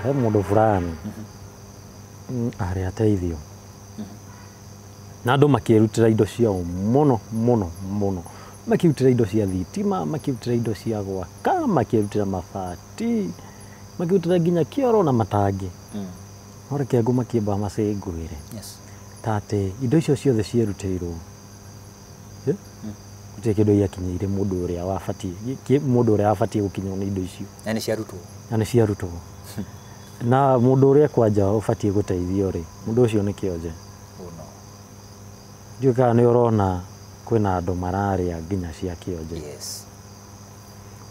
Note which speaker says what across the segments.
Speaker 1: he mundu fulani ari ateithio na andu makirutira indo ciao muno makirutira indo cia thitima makirutira indo cia gwaka makirutira mabati makirutira nginya kioro na matangi oreke ngo makimba macengwire tate indo icio ciothe cierutirwo gutire kindu yakinyire mundu uria wabatie gukinywo ni indo icio na ni ciarutwo na mundu uria kwanja ubatie guteithio ri mundu ucio ni kionje ndiuka ni urona kwina andu mararia nginya cia kionje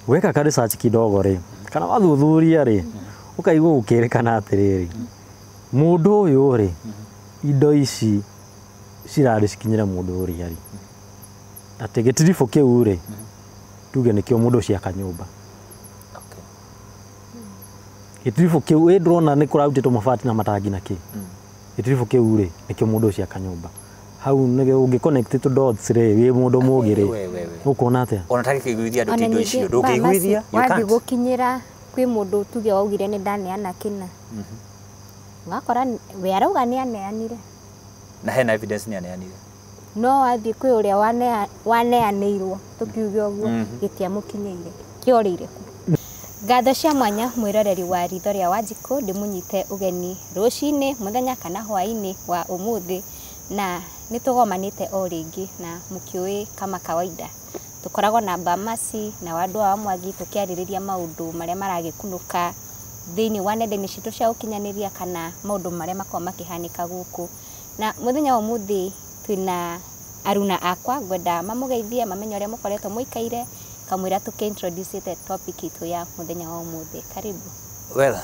Speaker 1: weka ka research kidogo ri kana wathuthuria ri ukaigua ukirikana atiriri mundu uyu ri indo ici cirari cikinyira mundu uria ri ati gitirifu kiu ri tuge nikio mundu cia kanyumba gitirifu kiu ndrona ni kurarutitwo mabati na matangi na ki gitirifu kiu ri nikio mundu cia kanyumba hau nige ungi connect to dots ri wi mundu mugire ukona atia
Speaker 2: onataka kiguithia andu tindo icio ndungiguithia
Speaker 3: wathi gukinyira kwi mundu tuge waugire ni ndaneana kina ngakora we arauga ni aneanire
Speaker 2: na hena evidence ni aneanire
Speaker 3: no wathi kwi uria waneanirwo tukiuge uguo gitiamukinyeire kiorire ngatho cia mwanya mwiroreri wa ritho ria Wanjiku ndimunyite ugeni rucini muthenya kana hwaini wa umuthi na nitugomanite o ringi na mukiui kama kawaida tukoragwo na Bamasi na wandu wa Mwangi tukiaririria maundu maria maragikunuka thiini wa nenda-ini citu cia ukinyaniria kana maundu maria makwa makihanika guku na muthenya wa umuthi twina aruna akwa ngwenda mamugeithie mamenye uria mukoretwo muikaire kamwira tukintroduce the topic itu ya muthenya wa umuthi karibu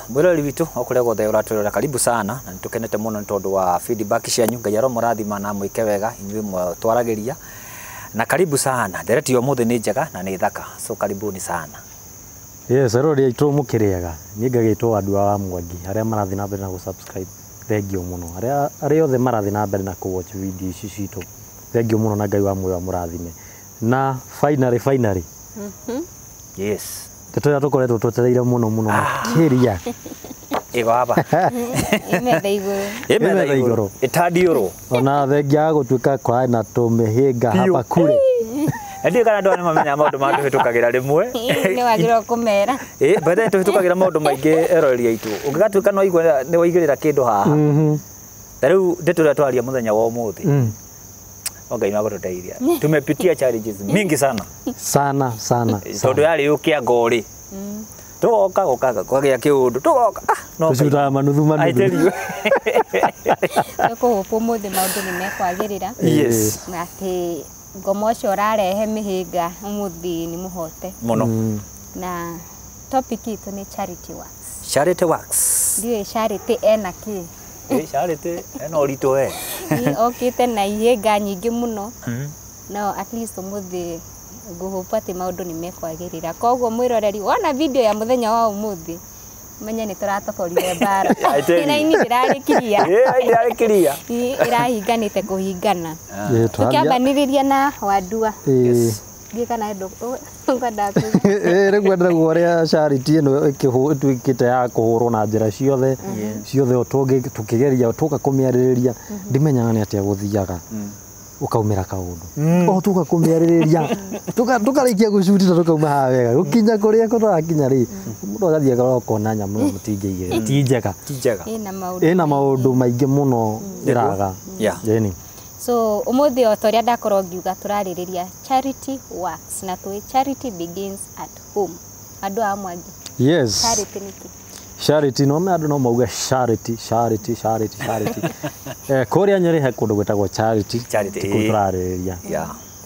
Speaker 2: mwirori witu okuria gothe uratwirora karibu sana na nitukenete muno tondu wa feedback cianyu Ngai aromorathima na mwike wega inyuĩ twarageria na karibu sana ndereti yo muthi ni njega na ni thaka so karibuni sana
Speaker 1: rori itu mukiriaga ni ngagitwo andu wa Mwangi aria marathi na mbere na subscribe thengio muno aria othe marathi na mbere na watch video ici citu thengio muno na Ngai wa muoyo wa murathime na finally
Speaker 2: yes
Speaker 1: Tatoya tukoretwo twetereire muno makiria
Speaker 2: igo hapa
Speaker 3: imetha
Speaker 2: iguru itadiuro
Speaker 1: ona thengia gutuika kwa na tumehinga hapa kure
Speaker 2: ndio kana ndo mamenya maundu mandu hitukagira rimwe
Speaker 3: ni wagirwo kumera
Speaker 2: bade tuhitukagira maundu maingi eroria itu ungigatuika no igwa ni waigirira kindu haha riu ndeturia twaria muthenya wa umuthi Ngai magotuteithia tumepitia challenges mingi sana tondu yari yukia ngori tugoka kwagia kiundu tugoka
Speaker 1: no tucuta manuthu
Speaker 2: I tell you
Speaker 3: ko umuthi maundu ni mekwagirira
Speaker 2: yes
Speaker 3: na ati ngomo cio rarehe mihinga umuthi ni muhote
Speaker 2: muno
Speaker 3: na topic itu ni charity works ndio charity enaki
Speaker 2: charity eno rito
Speaker 3: okite na ihinga nyingi muno no at least umuthi nguhupati maundu ni mekwagirira koguo mwiroreri wona video ya muthenya wa umuthi menye ni turatokorire bara ina ini ndirarikiria irahinganite kuhingana tukiambaniriria na wandua ngikana ndo ngwenda
Speaker 1: ngwenda guoria charity ino ikituikite ya kuhurwo na njira ciothe tukigeria tuka kumiaririria ndimenyaga ni atia guthiaga ukaumira kaundu tuka kumiaririria tukarikia gucutira tukauma ha wega gukinya kuria kurakinya ri mundu agathia garokona nyamu mutingigire ti njega ina maundu maingi muno iraga jeni
Speaker 3: so umuthi otoria ndakorwo ngiuga turaririria charity works na tui charity begins at home andu a Mwangi
Speaker 1: yes
Speaker 3: charity niki
Speaker 1: charity no me andu no mauga charity kuria Nyeri he kundu gwetagwo charity turaririria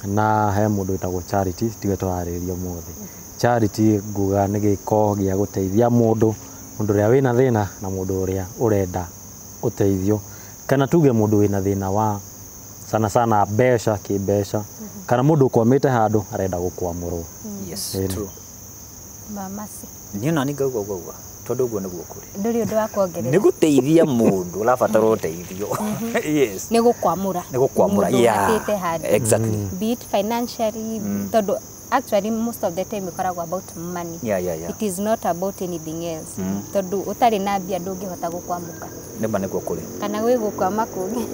Speaker 1: na he mundu wetagwo charity tiga turaririria umuthi charity nguga ni giko gia guteithia mundu uria wina thina na mundu uria urenda uteithio kana tuge mundu wina thina wa sana besha kibesha kana mundu kwamite handu arenda gukwamurwo
Speaker 2: yes true
Speaker 3: Bamasi
Speaker 2: ni nani gauga tondu guo niguo kuri
Speaker 3: nduri undu wa kuongerera
Speaker 2: ni guteithia mundu urabatara uteithio
Speaker 3: ni gukwamura
Speaker 2: yeah
Speaker 3: exactly be it financially tondu actually most of the time ikoragwo about money.
Speaker 2: Yeah.
Speaker 3: It is not about anything else. Tondu utari na mbia ndungihota gukwamuka.
Speaker 2: Nĩma nĩkuo kũrĩ.
Speaker 3: Kana gwĩ gukwama kũngĩ.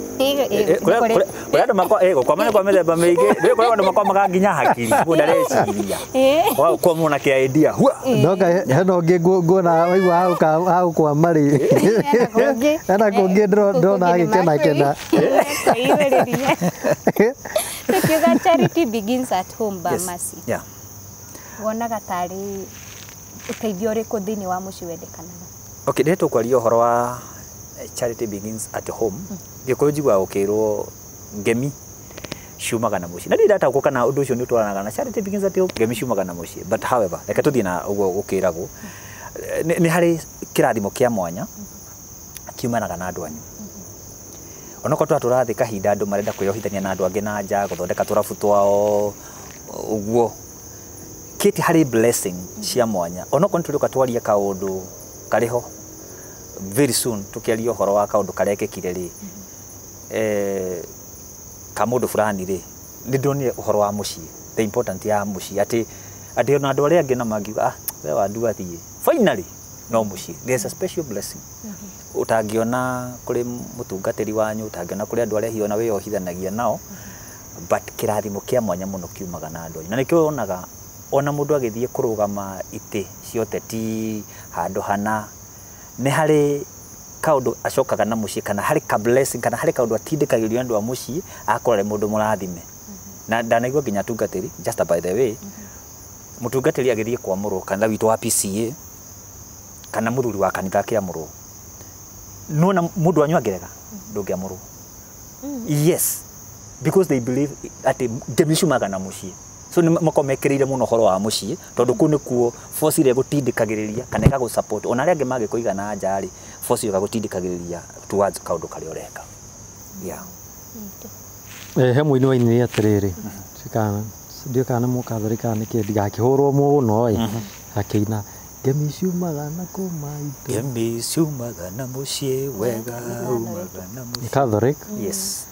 Speaker 2: Kũrĩ andũ makwa gukwama nĩ kwa mĩthemba mĩingĩ. Rĩu kũrĩ andũ makwamaga nginya hakiri. Mũndũ ndareciria. Kwa mũna kĩ idea.
Speaker 1: Ndoka hena ũngĩ nguona waigua hau kwa mari. Hena kũngĩ ndona agĩkena.
Speaker 3: Tukiuga charity begins at home by Mercy.
Speaker 2: Yeah.
Speaker 3: Wonaga tarĩ ũteithio ũrĩkũ thĩinĩ wa mũciĩ wendekanaga?
Speaker 2: Okay, nĩ tũkwaria ũhoro wa charity begins at home. Gĩkũyũ njiguaga ũkĩrwo ngemi ciumaga na mũciĩ. Na ndataũkwo kana ũndũ ũcio nĩ ũtwaranaga na charity begins at home, ngemi ciumaga na mũciĩ. But however, reke tũthiĩ na ũguo ũkĩragwo. Nĩ harĩ kĩrathimo kĩa mwanya kiumanaga na andũ anyu. Onokorwo tũrathiĩ kahinda andũ marenda kwĩyohithania na andũ angĩ na nja, gũthondeka tũrabu twao ũguo. Kĩti harĩ blessing cia mwanya. Onokorwo nĩ tũrĩũka twaria kaũndũ kariho very soon tukiaria ũhoro wa kaũndũ karekĩkire rĩ ka mũndũ fulani rĩ nĩ ndonire ũhoro wa mũciĩ, the important ya mũciĩ atĩ ona andũ arĩa angĩ na mangiuga we wandua thiĩ finally no mũciĩ. There's a special blessing utangiona kuri mutungatiri wanyu, utangiona kuri andu aria hiona wiyohithanagia nao, but kirathimo kia mwanya muno kiumaga na andu. Na nikio onaga ona mundu agithie kurugama ite cioteti handu hana ni hari kaundu acokaga na mucii kana hari ka blessing kana hari kaundu atindikagirio andu a mucii akorere mundu murathime. Na ndanaigua nginya tungatiri just by the way mutungatiri agithie kwamurwo kana witu wa PCA kana muthuri wa kanitha kiamurwo nona mundu wanyu agerega ndungiamurwo. Yes, because they believe at demishumaga na mucii. So ni makomekereire muno horo wa mucii tondu ku nikuo force ile gutindikagiriria kana ga support ona ria ngimage kuiga na njari force ile gutindikagiriria towards kaundu kari ureka. Yeah.
Speaker 1: He muini wa ini atiriri cikana ndio kana mukathorika ni kindi gakihurwo muno akina ngemishumaga na kumaito
Speaker 2: ngemishumaga na mucii wega umaga na mucii
Speaker 1: Catholic.
Speaker 2: Yes.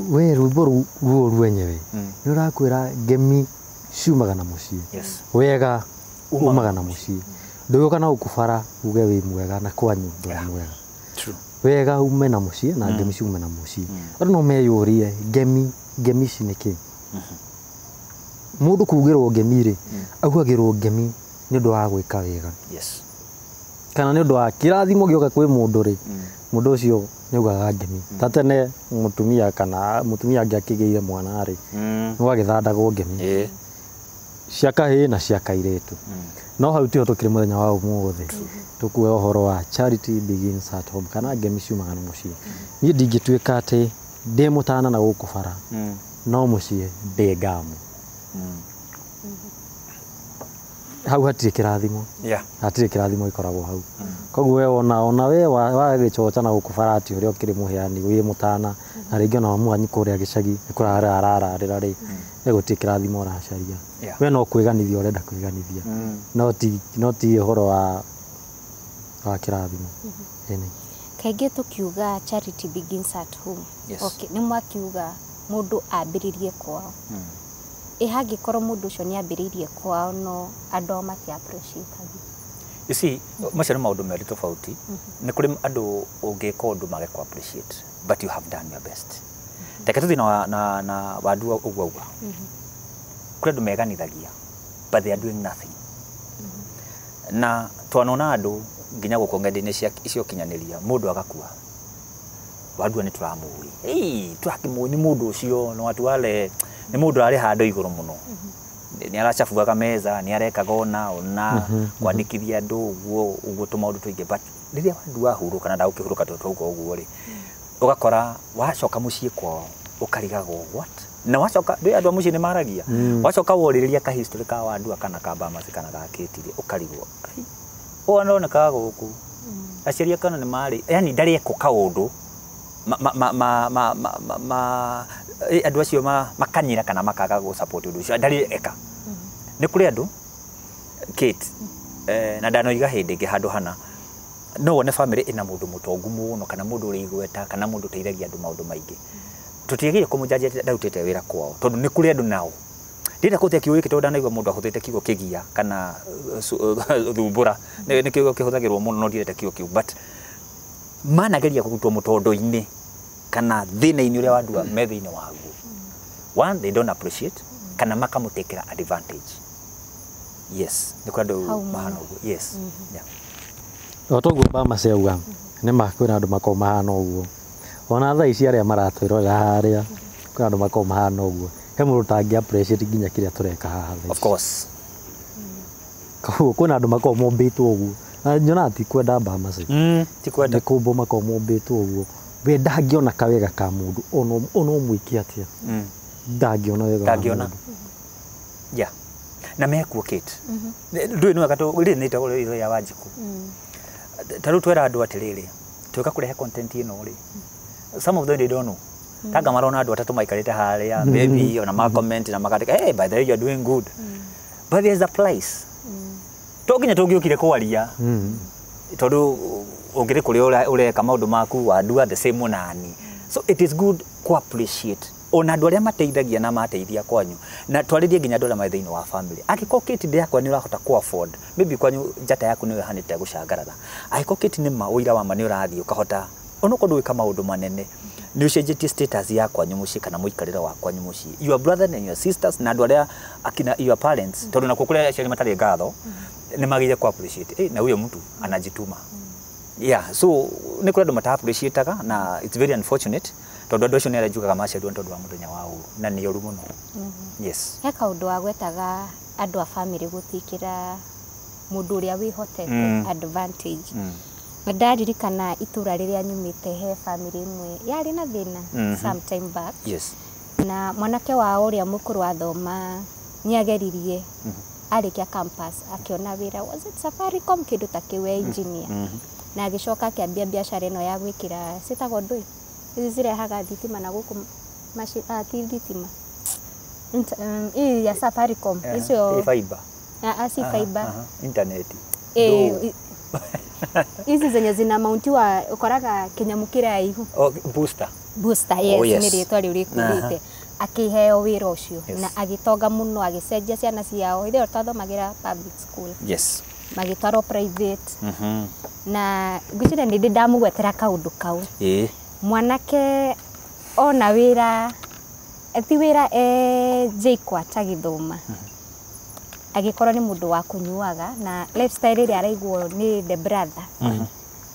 Speaker 1: We rwimbo ruo rwenyewe ni urakwira ngemi ciumaga na mucii.
Speaker 2: Yes.
Speaker 1: Wega umaga na mucii. Nduyoka na ukubara uge wi mwega na kwanyu ndo mwega.
Speaker 2: True.
Speaker 1: Wega ume na mucii na ngemi ciume na mucii. Aro no meyurie ngemi ciniki. Mundu kugirwo ngemi ri aguagirwo ngemi ni ndo wa gwika wega.
Speaker 2: Yes.
Speaker 1: Kana ni ndo wa kirathimo gioka kwi mundu ri mundu ucio nyugaga ngemi tatene mutumia kana mutumia angiakigeire mwana ri no agithandagwo ngemi cia kahii na cia kairetu. No hau tiho tukiri muthenya wa umuthi tukuwe uhoro wa charity begins at home kana ngemi ciumaga na mucii. Ni ndingituika ati ndi mutana na gukubara no mucii ndi ngamu hau hatire kirathimo.
Speaker 2: Yeah.
Speaker 1: Hatire kirathimo ikoragwo hau. Koguo we ona we wa gicoca na gukubara ati uria ukiri muheani wi mutana na ringi ona mwanyi kuria gicagi kurara arararira ri egutire kirathimo uracaria. We no kwiganithia urenda kwiganithia no ti horo wa kirathimo.
Speaker 3: Kaingĩ tukiuga charity begins at home.
Speaker 2: Yes.
Speaker 3: Okay, ni mwakiuga mundu ambiririe kwao. Hangikorwo mundu ucio ni ambiririe kwao no andu mati appreciate.
Speaker 2: You see, macio nĩ maũndũ merĩ tofauti. Nĩ kũrĩ andũ ũngĩka ũndũ mage ku appreciate, but you have done your best. Reke tũthiĩ na wandu ũguo. Kũrĩ andũ meganithagia, but they are doing nothing. Na twanona andũ nginya gũkũ ng'enda-inĩ icio kinyanĩria mũndũ agakua. Wandu nĩ tũramũĩ. Twakĩmũĩ nĩ mũndũ ũcio no watu wale ni mundu ari handu iguru muno. Ni arachafuaga meza, ni arekaga ona kwandikithia andu uguo tumaundu tuingi, but riria wandu wahuru kana ndaukihuruka tutugo uguo ri ugakora wacoka mucii kwao ukarigago what na wacoka ndi andu mucii ni maragia wacoka woriria ka history ka wandu kana ka Bahamas kana ga Kitile ukarigwo ononeka guku aciaria kana ni mari yani ndari eko kaundu andu acio makanyira kana makaga go support undu ucio ndari eka. Ni kuri andu Kate na ndanoiga hindi ngi handu hana no wone family ina mundu mutongu muno kana mundu uri igweta kana mundu teithagia andu maundu maingi tutiagire kumujajia ndautete wira kwao tondu ni kuri andu nao ndira kutia kiugo giki tondu ndaigua mundu ahuthite kiugo kigia kana thumbura ni kiugo kihuthagirwo muno no ndirete kiugo kiu but manageria kugutwo mutondo-ini kana thina-ini uria wandu me thiini waguo. One, they don't appreciate kana makamutekera advantage. Yes, ni kwa ndo mahana uguo. Yes. Yeah.
Speaker 1: Otoguo ba maceuga ni makwira andu mako mahana uguo. Ona thaa ici aria maratwirora haria kwina andu mako mahana uguo. He mundu tangi appreciate nginya kiria tureka haha.
Speaker 2: Of course.
Speaker 1: Kwina andu mako mombitwo uguo. Na nyona ati kwenda ba maceuga.
Speaker 2: Ti kwenda
Speaker 1: kumbo mako mombitwo uguo. We ndangiona kawega ka mundu ono mwiki atia. Ndangiona wega.
Speaker 2: Ndangiona. Yeah. Na mekuo Kate. Ndui no akato ri ni tago ri ya Wanjiku. Taru twera andu atiriri. Tuka kurehe content ino ri. Some of them they don't know. Kaga marona andu atatu maikarite haria maybe ona ma comment na makandika hey by the way you are doing good. But there's a place. Toginya togiukire kwaria. Tondu ungire kuri ureka maundu maku wandu the same nani. So it is good to appreciate ona andu aria mateithagia na mateithia kwanyu na twaririe nginya andu aria mai thiini wa family akiko kiti ndi yakwa ni urahota ku afford maybe kwanyu njata yaku niwe hanite gucangarara akiko kiti ni ma uira wa mani urathii ukahota ono kondu wika maundu manene ni ucenjetie status yakwa nyu muci kana muikarira wakwa nyu muci your brother and your sisters na andu aria akina your parents tondu na kukuria aciari matari ngatho ni magire ku appreciate na huyo mtu anajituma. Yeah, so ni kuri andu mata appreciate na it's very unfortunate tondu andu acio ni arajuga kama aciari tondu wa muthenya wao na ni oru muno. Yes.
Speaker 3: He kaundu wa gwetaga andu a family gutikira mundu uria wihotete advantage. Ndaririkana itura riria nyumite he family imwe yari na thina sometime back.
Speaker 2: Yes.
Speaker 3: Na mwanake wa uria mukuru athoma niageririe arikia campus akiona wira was it Safaricom kindu ta kiwe engineer. Na agicoka akiambia biashara ino ya gwikira sitagwo ndui izi zirehaga thitima na guku ti thitima ya Safaricom icio
Speaker 2: fiber
Speaker 3: asi fiber
Speaker 2: internet
Speaker 3: izi zenye zina mountiwa ukoraga kinyamukira ihu booster yes ni ritwa riu rikurite akiheo wira ucio na agitonga muno agicenjia ciana ciao ithe tathomagira public school.
Speaker 2: Yes.
Speaker 3: Magitwaro private. Na ngwicira ndi ndamugwetera kaundu kau. Mwanake ona wira eti wira Jacob atagithoma. Agikorwo ni mundu wa kunyuaga na lifestyle iri araigwo ni the brother.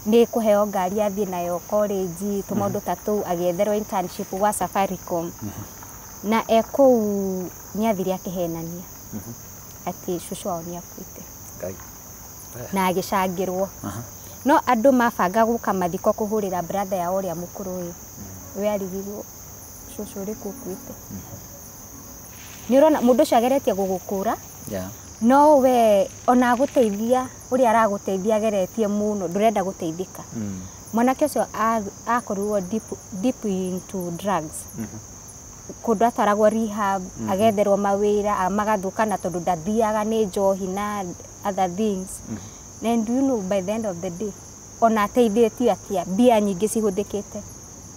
Speaker 3: Ni kuheo ngari athie nayo college tumaundu tatu agietherwo internship wa Safaricom. Na ekou niathire akihenania. Ati shushu wao ni akuite. Na agicangirwo. No andu mabanga guka mathiko kuhurira brother ya uria mukuru uyu. We arigirwo shushu ri kukuite. Ni urona mundu cageretie gugukura.
Speaker 2: Yeah.
Speaker 3: No we ona guteithia uria araguteithia ageretie muno ndurenda guteithika. Mwanake ucio akorirwo deep into drugs. Kundu atwaragwo rehab agetherwo mawira magathuka na tondu ndathiaga ni njohi na other things. And you know by the end of the day ona ateithĩtio atia mbia nyingĩ cihuthĩkĩte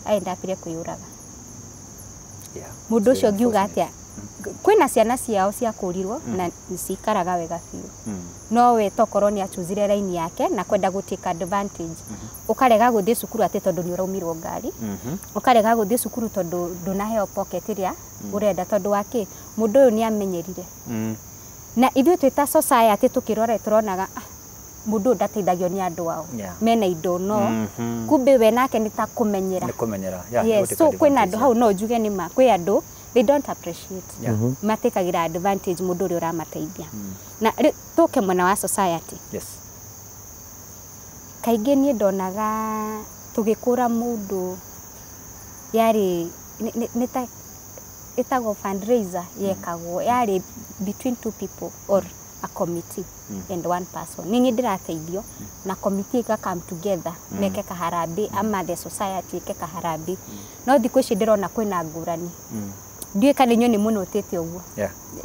Speaker 3: aenda pire kuyuraga.
Speaker 2: Yeah.
Speaker 3: Mundu ucio ngiuga atia kwina ciana ciao cia kurirwo na cikaraga wega biũ. No we tokorwo ni achuzire line yake na kwenda gutake advantage. Ukarega guthie cukuru ati tondu ni uraumirwo ngari. Ukarega guthie cukuru tondu ndunaheo pocket iria urenda tondu wake mundu uyu ni amenyerire. Na ithuĩ twita society tukirora turonaga mundu ndateithagio ni andu ao mena indo no kumbe we nake ni ta kumenyera. Yes, so kwina andu hau no njuge ni ma kwi andu they don't appreciate. Matekagira advantage mundu uri uramateithia. Na tuke mwena wa society.
Speaker 2: Yes.
Speaker 3: Kaingĩ ni ndonaga tugikura mundu yari ni ta itago fundraiser yekagwo yari between two people or a committee and one person. Ningi ndirateithio na committee ika come together meke kaharambi ama the society ike kaharambi. No thikũ ici ndirona kwina ngurani. Ndiye kana nyoni muno tete uguo.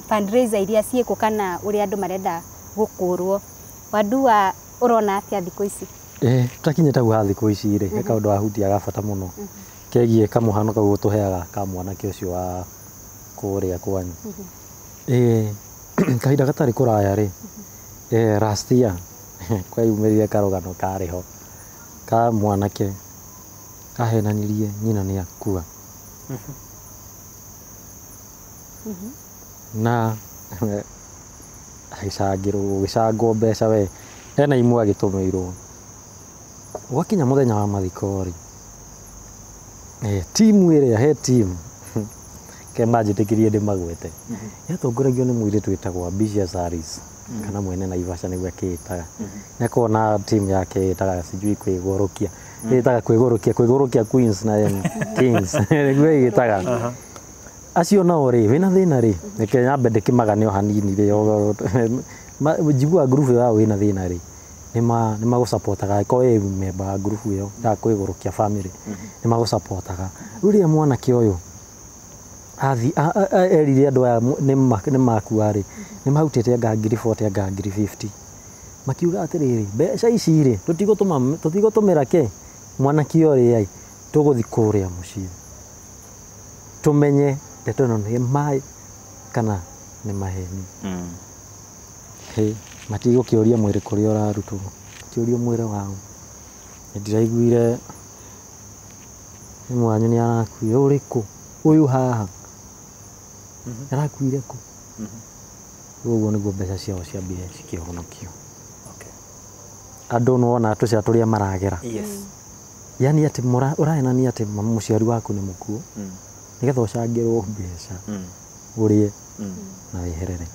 Speaker 3: Fundraiser iria ciĩko kana uri andu marenda gukurwo. Wadua urona atia thikũ ici?
Speaker 1: Tutakinyete gwa thikũ ici ri kaundu ahutia gabata muno. Kegie kamuhano kau tuheaga ka mwanake ucio wa kuria kwanyu. kahinda gatarĩ kũraya rĩ last year kwayumĩrire karũgano karĩ ho ka mwanake kahenanirie nyina nĩ akua na gĩcangwo mbeca we hena imwe agĩtũmĩirwo gwakinya mũthenya wa mathiko rĩ timu ĩrĩa he timu kemanjĩtĩkĩrie ndĩmagwete yatongoragio nĩ mũirĩtu wĩtagwo Ambitious Harris kana mwene Naivasha nĩguo akĩĩtaga nĩakoragwo na timu yake ĩtaga sijui kwĩgũrũkia ĩtaga kwĩgũrũkia Queens na Kings nĩguo ĩgĩtaga acio nao rĩ wĩna thĩna rĩ reke nyambe ndĩkĩmagane o hanini rĩ njigua group yao wĩna thĩna rĩ nĩmagũsupportaga ko wĩ member wa group ĩyo ya kwĩgũrũkia family nĩmagũsupportaga rĩu rĩrĩa mwanake ũyũ erire andũ aya nĩ makua rĩ nĩmarutĩte anga ngiri 40 anga ngiri 50 makiuga atĩrĩrĩ mbeca ici rĩ tũtigũtũmĩra ke mwanake ũyũ rĩ tũgũthi kũrĩa mũciĩ tumenye ndeto ĩno nĩ maĩ kana nĩ maheni matigũkĩũria mwĩrĩ kũrĩa ũrarutwo kĩũrio mwĩrĩ wao ndiraiguire mwanyu nĩ arakuire ũrĩkũ ũyũ haha arakuire kũ ũguo nĩguo mbeca ciao ciambire cikĩhonokio andũ nĩwona tũcĩra tũrĩa maragera yani atĩ ũrahenania atĩ mũciari waku nĩ mũkuũ nĩgetha ũcangĩrwo mbeca ũrĩe na wĩherere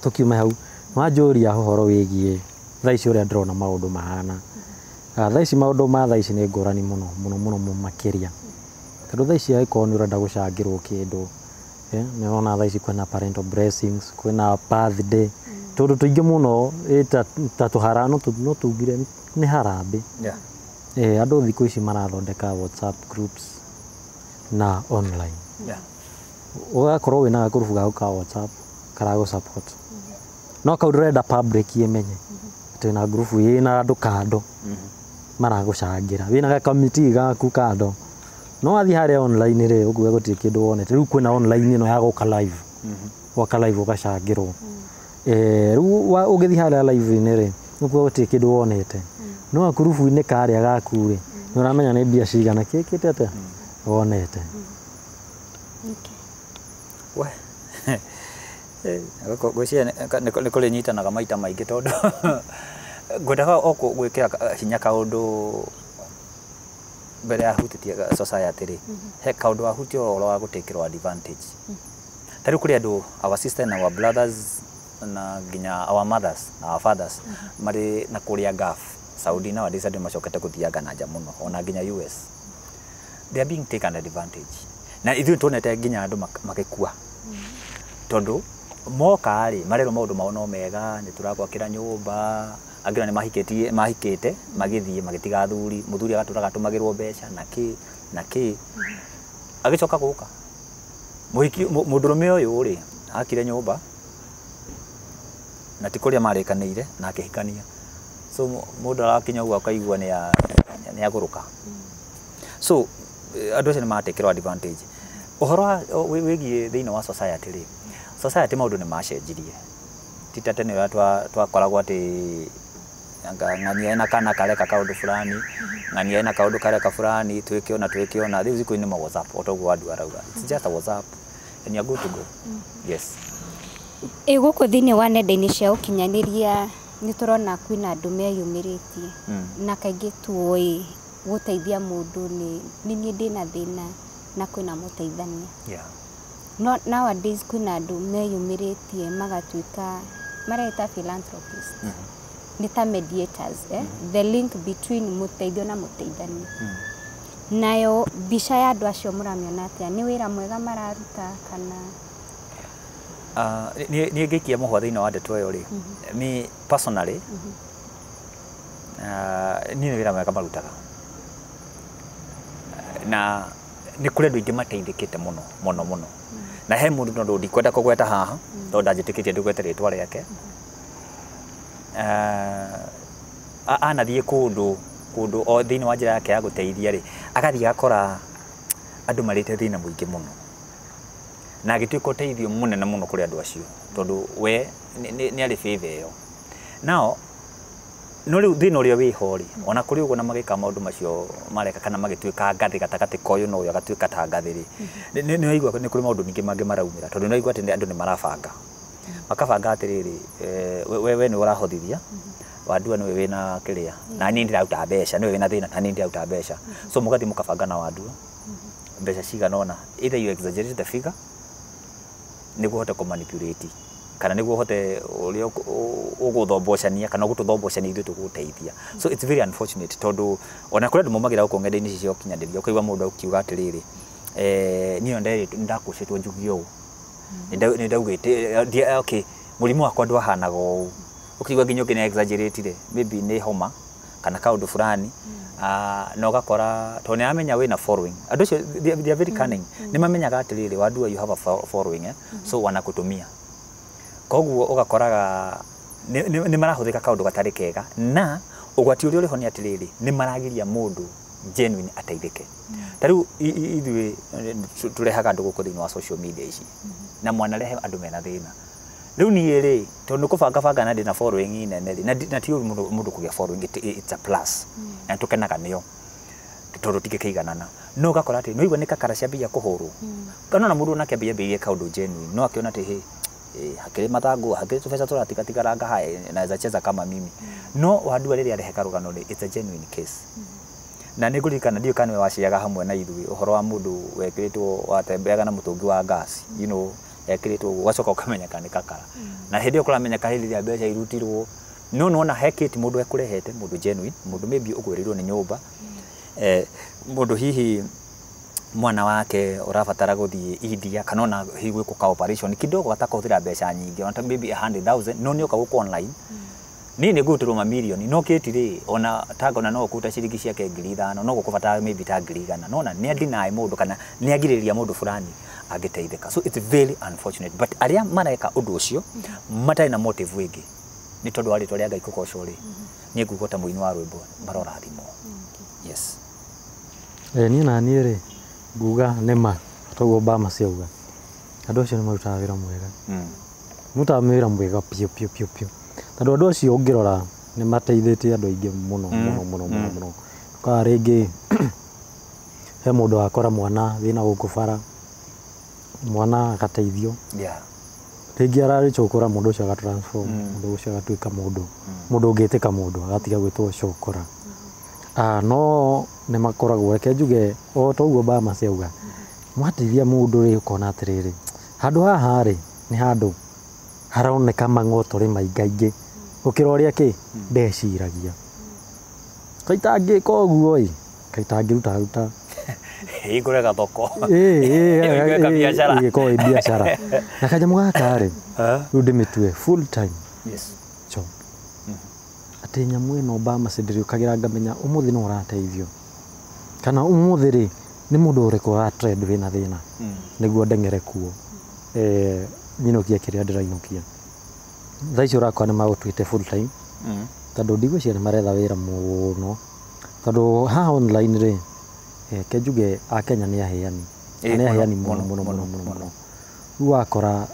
Speaker 1: tũkiuma hau wanjũria ũhoro wĩgiĩ thaa ici ũrĩa ndĩrona maũndũ mahana thaa ici maũndũ ma thaa ici nĩ ngũrani mũno makĩria tondũ thaa ici angĩkorwo nĩ ũrenda gũcangĩrwo kĩndũ nĩũrona thaa ici kwĩna parental blessings kwĩna birthday tondũ tũingĩ mũno ta tũhara no tugire nĩ harambĩ andũ thikũ ici marathondeka WhatsApp groups na online ũgakorwo wĩna gakũrubu gaku ka WhatsApp karagũ support no kau ndũrenda public imenye atĩ na group ĩna andũ kando maragũcangĩra wĩna gakamiti gaku kando no wathiĩ harĩa online rĩ ũguo gũtirĩ kĩndũ wonete rĩu kwĩna online ĩno ya gũka live waka live ũgacangĩrwo rĩu ũgĩthiĩ harĩa live-inĩ rĩ ũguo gũtirĩ kĩndũ wonete no gakurubu-inĩ karĩa gaku rĩ nĩ ũramenya nĩ mbia cigana kĩkĩte atĩa wonete
Speaker 2: gwĩciria nĩ kũrĩ nyitanaga maita maingĩ tondũ ngwendaga o gwĩkĩra hinya kaũndũ mbere ya hutĩtie society rĩ he kaũndũ wahutio ũhoro wa gũtĩkĩrwo advantage ta rĩu kũrĩ andũ our sisters and our brothers na nginya our mothers na our fathers marĩ na kũrĩa Gulf Saudi nowadays andũ macokete gũthianga na nja mũno ona nginya US they are being taken advantage na ithuĩ tuonete nginya andũ magĩkua tondũ moka rĩ marerwo maũndũ mao no mega nĩ tũragwakĩra nyũmba angĩ nĩ mahikĩte magĩthiĩ magĩtiga athuri mũthuri agatũra gatũmagĩrwo mbeca na kĩ agĩcoka gũka mũndũrũme ũyũ rĩ akire nyũmba na ti kũrĩa marĩkanĩire na akĩhikania so mũndũ arakinya ũguo akaigua nĩ agũrũka so andũ acio nĩ matĩkĩrwo advantage ũhoro wĩgiĩ thĩinĩ wa society rĩ society maũndũ nĩ macenjirie ti ta tene ũrĩa twakoragwo atĩ ng'ani ena kana kareka kaũndũ fulani ng'ani ena kaũndũ kareka fulani twĩkĩona rĩu thikũ nĩ ma WhatsApp otoguo andũ arauga it's just a WhatsApp and you're good to go yes
Speaker 3: gũkũ thĩinĩ wa nenda-inĩ cia ũkinyanĩria nĩ tũrona kwĩna andũ meyumĩrĩtie na kaingĩ tuoĩ gũteithia mũndũ nĩ niĩ ndĩna thĩna na kwĩna mũteithania no nowadays kwĩna andũ meyumĩrĩtie magatuĩka mareta philanthropist nĩ ta mediators the link between mũteithio na mũteithania nayo mbica ya andũ acio mũramĩona atĩa nĩ wĩra mwega mararuta kana
Speaker 2: niĩ ngĩikia mũhwa thĩinĩ wa ndeto ĩyo rĩ me personally niĩ nĩ wĩra mwega marutaga na nĩ kũrĩ andũ aingĩ mateithĩkĩte mũno na he mũndũ tondũ ndikwenda kũgweta haha tondũ ndanjĩtĩkĩtie ndĩgwete rĩtwa rĩake anathiĩ kũndũ o thĩinĩ wa njĩra yake ya gũteithia rĩ agathiĩ agakora andũ marĩte thĩna mũingĩ mũno na agituika uteithio munene muno kuri andu acio tondu we ni ari faith iyo nao no riu thina uria wi hori ona kuri ugo na magika maundu macio mareka kana magituika ngathi gatagati koyo no uyo agatuika ta ngathiri ni aigua ni kuri maundu mingi mangi maraumira tondu ni aigua ati andu ni marabanga makabanga atiriri we ni urahothithia wandua ni we na kiria na ni ndirauta mbeca ni we na thina na ni ndirauta mbeca so mugathi mukabanga na wandua mbeca ciganona either you exaggerate the figure ni guhota ku manipulate kana niguo hote uria uguthombochania kana gututhombocania ithu tuguteithia so it's very unfortunate tondu ona kuri andu momagira uko ngende-ini cio kinyandiria ukaigua mundu akiuga atiriri niyo nderi ndakucitwo njugio ni ndaugite okay murimu wakwa ndwahanaga uu ukigwa nginya ukina exaggerate maybe ni homa kana kaundu fulani na ugakora to ni amenya we na following andu cio they are very cunning ni mamenyaga atiriri wandua you have a following so wanakutumia koguo ugakoraga ni marahuthika kaundu gatari kega na ugwati uria uri ho ni atiriri ni maragiria mundu genuine ateithike tariu ithui turehaga andu guku thiini wa social media ici na mwana rehe andu mena thina riu ni ri tondu kubanga na ndina following nene na ti mundu kugia following it's a plus na tukenaga niyo tondu tigikeiganana no gakora ati no igwa ni kakara cia bia kuhurwo kana na mundu nake bia kaundu genuine no akiona ati he hakiri mathangu hakiri tubesa turatigatigara hai naweza cheza kama mimi no wandua riria areheka rugano it's a genuine case na nigurikana ndio kanwe waciaga hamwe na ithui uhoro wa mundu wekiritwo watembeaga na mutungi wa gas you know ekiritwo wacoka ukamenya kana kakara na hindi ukuramenya kahili ya mbeca irutirwo no na hekiti mundu ekurehete mundu genuine mundu maybe ugwirirwo ni nyumba mundu hihi mwana wake urabatara guthie India kana na hiwe ku operation kidogo atakothira mbeca nyingi ona maybe 100,000 no ni ukaguka online nini guturwo mamilioni no kitire ona taga ona no ukuta ciringi ciake 5,000 no gukubata maybe ta 100 no na ni deny mundu kana ni agiriria mundu fulani agiteithika so it's very unfortunate but aria mareka undu ucio matai na motive wingi ni tondu ari toria Ngai kukocori ni ngugota muini wa rwimbo marora thimo yes
Speaker 1: ni na ni ri nguga nema toguo Obama ciauga andu acio ni marutaga wira mwega mutaga wira mwega pio tondu andu acio ungirora ni mateithĩtie andu aingi muno ka ringi he mundu akora mwana thina guku bara mwana akateithio ringi arari chokora mundu ucio agatransform mundu ucio agatuika mundu ungitika mundu agatiga gwitwo chokora no ni makoragwo reke njuge o toguo Obama ciauga mwateithia mundu ri ukona atiriri handu haha ri ni handu haroneka mang'oto ri maingaingi ukira uria ki ndeciragia kaitangi koguo kaitangi ruta
Speaker 2: igurega thoko
Speaker 1: ko biashara na kaja mugaka ri ru ndimitue full time
Speaker 2: yes
Speaker 1: job ati nyamu ino Obama cindiri ukagira ngamenya umuthi no urateithio kana umuthi ri ni mundu uriku wa trade wina thina niguo ndengere kuo nyinokia kiria ndirainokia thaici urakwa ni magutwite full time tondu ndigwiciria ni maretha wira muno tondu ha online ri kenjuge a Kenya ni aheani muno riu wakora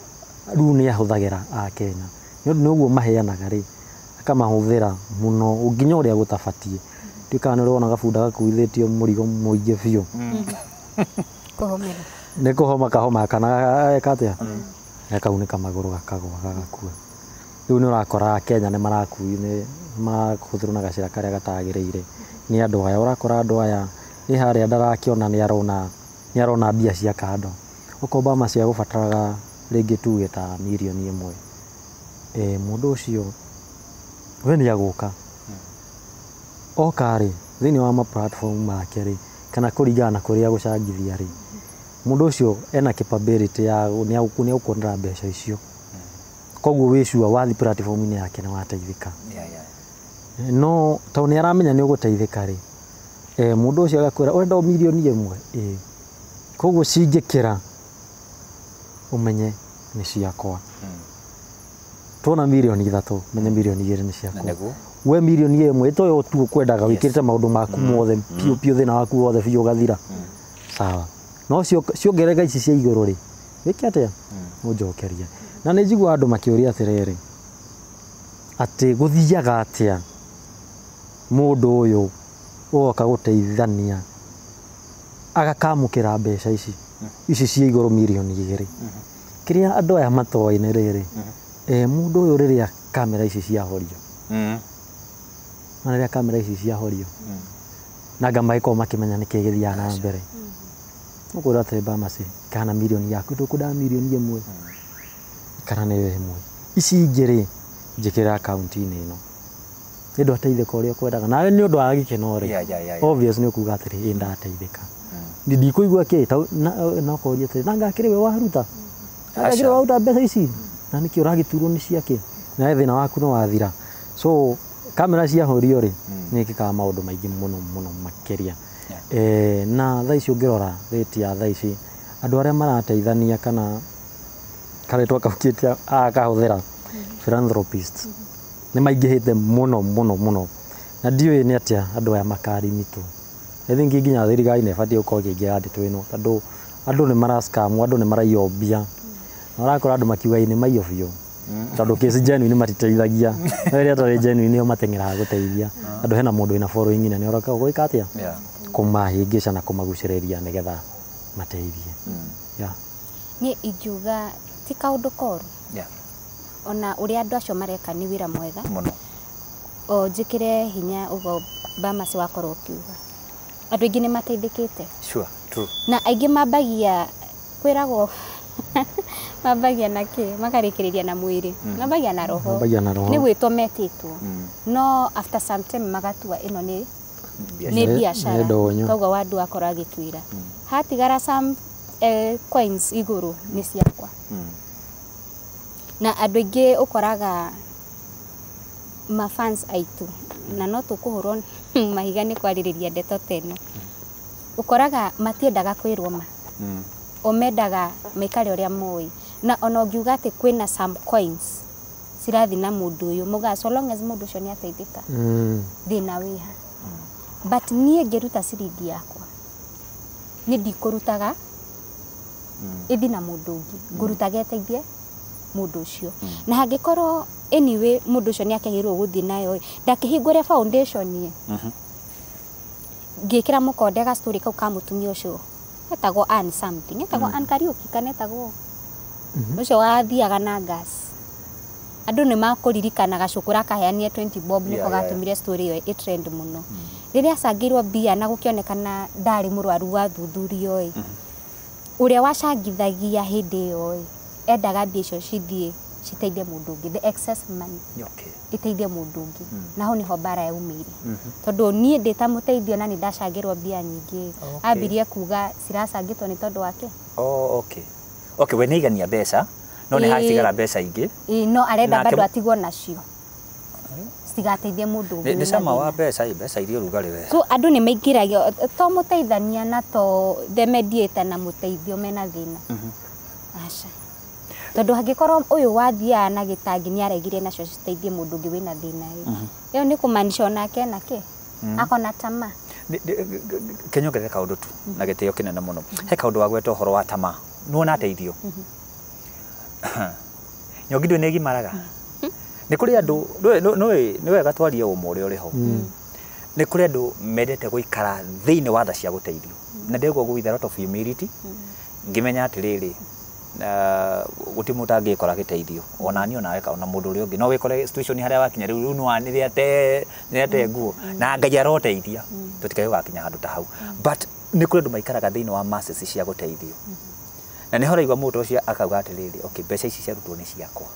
Speaker 1: riu ni ahuthagira a Kenya ni uguo maheanaga ri akamahuthira muno nginya uria gutabatie ndikana ni rona gabunda gakuithitio murigo muingi biu
Speaker 3: kuhomera
Speaker 1: ni kuhoma kahoma kana ekatia ekaunika maguru gakagwa gakua riu ni urakora Kenya ni marakuthirwo na gacira karia gatagiriire ni andu aya urakora andu aya ni haria ndarakiona ni arona mbia cia kando uko Obama cia gubataraga ringi tuge ta milioni 1 mundu ucio we ni aguka okari thini wa ma platform make ri kana kuringana kuria gucangithia ri mundu ucio ena capability ya ni ukondra mbeca icio koguo wicua wathi platform ni yake na wateithika no to ni aramenya ni uguteithika ri mundu ucio agakwira urenda milioni 1 koguo cingikira umenye ni ciakwa tona milioni 3 menye milioni 2 ni ciakwa we milioni 1 itoyo tu kwendaga wikirite maundu maku mothe pio thina waku wothe biu gathira sawa no ciongerega ici cia iguru ri wiki atia unjokerie na nĩ njigua andũ makĩũria atĩrĩrĩ atĩ gũthiaga atia mũndũ ũyũ ũgoka gũteithania agakamũkĩra mbeca ici cia igũrũ mirioni 2 kĩrĩa andũ aya matoĩ nĩ rĩrĩ mũndũ ũyũ rĩrĩa kamera ici ciahorio na rĩrĩa kamera ici ciahorio na ngamaĩko makĩmenya nĩkĩ gĩthiaga na mbere ũkwĩra atĩ Bamas kana mirioni yaku ndũkũndaga mirioni 1 kana nĩ ĩmwe ici ingĩ njĩkĩra akaunti-inĩ ĩno nĩ ndũ ateithĩka ũrĩa ũkwendaga nawe nĩ ũndũ wa gĩkeno rĩ obvious nĩ ũkuga atĩrĩ ndateithĩka ndikũigua kĩ na ũkoria atĩrĩ na ngakĩrĩ we waruta ngakĩrĩ waruta mbeca ici na nĩkĩ ũragĩturwo nĩ ciake na thĩna waku nĩ wathira so kamera ciahorio rĩ nĩ ĩkĩkaga maũndũ maingĩ mũno makĩria na thaa ici ũngĩrora rĩti ya thaa ici andũ arĩa marateithania kana karetwo kaukĩte akahũthĩra philanthropist nĩ maingĩhĩte mũno na ndiũĩ nĩ atĩa andũ aya makarimitwo I think nginya thirikari nĩ ĩbatiĩ gũkorwo ĩkĩingĩra ndĩtũ ĩno tondũ andũ nĩ marascamwo andũ nĩ maraiywo mbia na ũrakora andũ makiuga nĩ maiywo biũ tondũ case genuine matiteithagia rĩrĩa atarĩ genuine nĩo mateng'eraga gũteithia andũ hena mũndũ wĩna following nene ũroka gwĩka atĩa kũmahĩngĩca na kũmagucĩrĩria nĩgetha mateithie
Speaker 3: niĩ ingiuga ti kaũndũ koru ona ũrĩa andũ acio mareka nĩ wĩra mwega mũno o njĩkĩre hinya ũguo Bamas wakorwo ũkiuga andũ aingĩ nĩ mateithĩkĩte na aingĩ mambagia kwĩragwo mambagia na kĩ makarĩkĩrĩria na mwĩrĩ mambagia na roho nĩ gwĩtwo metĩtwo no after some time magatua ĩno nĩ biacara koguo wandu akorwo agĩtwĩra hatigara some coins igũrũ nĩ ciakwa na andũ aingĩ ũkoraga mafans aitũ na no tũkũhũrwo mahiga nĩ kwarĩrĩria ndeto teno ũkoraga matiendaga kwĩrwo ma o mendaga maikare ũrĩa moĩ na ona ũngiuga atĩ kwĩna some coins cirathi na mũndũ ũyũ muga so long as mũndũ ũcio nĩ ateithĩka thĩna wĩha but niĩ ngĩruta ciringi yakwa nĩ ndikũrutaga ĩthi na mũndũ ũngĩ ngũrutaga eteithie mũndũ ũcio na hangĩkorwo anyway mũndũ ũcio nĩ akĩhirwo gũthiĩ nayo ndakĩhingũre foundation ngĩkĩra mũkonde ga story kau ka mũtumia ũcio etagwo Ann something etagwo Ann Kariuki kana etagwo ũcio wathiaga na gas andũ nĩ makũririkana gacukura kaheanie 20 bob nĩko gatũmire story ĩyo ĩtrend mũno rĩrĩa acangĩirwo mbia na gũkĩonekana ndarĩ mũrwaru wa thuthurio ũrĩa wacangithagia hĩndĩ ĩyo endaga mbia icio cithiĩ citeithie mũndũ ũngĩ the excess money iteithie mũndũ ũngĩ na ho niho bara yaumĩire tondũ niĩ ndĩta mũteithio na nĩ ndacangĩrwo mbia nyingĩ ambirie kuga ciracangĩtwo nĩ tondũ wake
Speaker 2: okay we nĩ igania mbeca no nĩ hatigara mbeca ingĩ
Speaker 3: no arenda bado atigwo nacio citigateithie mũndũ ũngĩ
Speaker 2: nĩ cama wa mbeca iria ũrugarĩ we
Speaker 3: so andũ nĩ maingĩragio to mũteithania na to the mediator na mũteithio mena thĩna aca tondũ hangĩkorwo ũyũ wathiaga na gĩtangi nĩ aregire nacio citeithie mũndũ ũngĩ wĩna thĩna ĩyo nĩ kũmanisha onake nake akona tama
Speaker 2: kenyongerere kaũndũ tu na gĩtĩo kĩnene mũno he kaũndũ wa gweta ũhoro wa tama nuona ateithio nyongindũ nĩ gimaraga nĩ kũrĩ andũ nĩ wega twarie ũmwe ũrĩa ũrĩ ho nĩ kũrĩ andũ mendete gũikara thĩinĩ wa tha cia gũteithio na ndĩragwo with a lot of humility ngĩmenya atĩrĩrĩ gũtĩ mũndũ angĩkora gĩteithio ona niĩ onawe ona mũndũ ũrĩa ũngĩ no wĩkore situation harĩa wakinya rĩu nĩ ate nguo na Ngai aroteithia tũtikae gũgakinya handũ ta hau but nĩ kũrĩ andũ maikaraga thĩinĩ wa masses cia gũteithio na nĩ horaigua mũndũ ũcio akauga atĩrĩrĩ okay mbeca ici ciarutwo nĩ ciakwa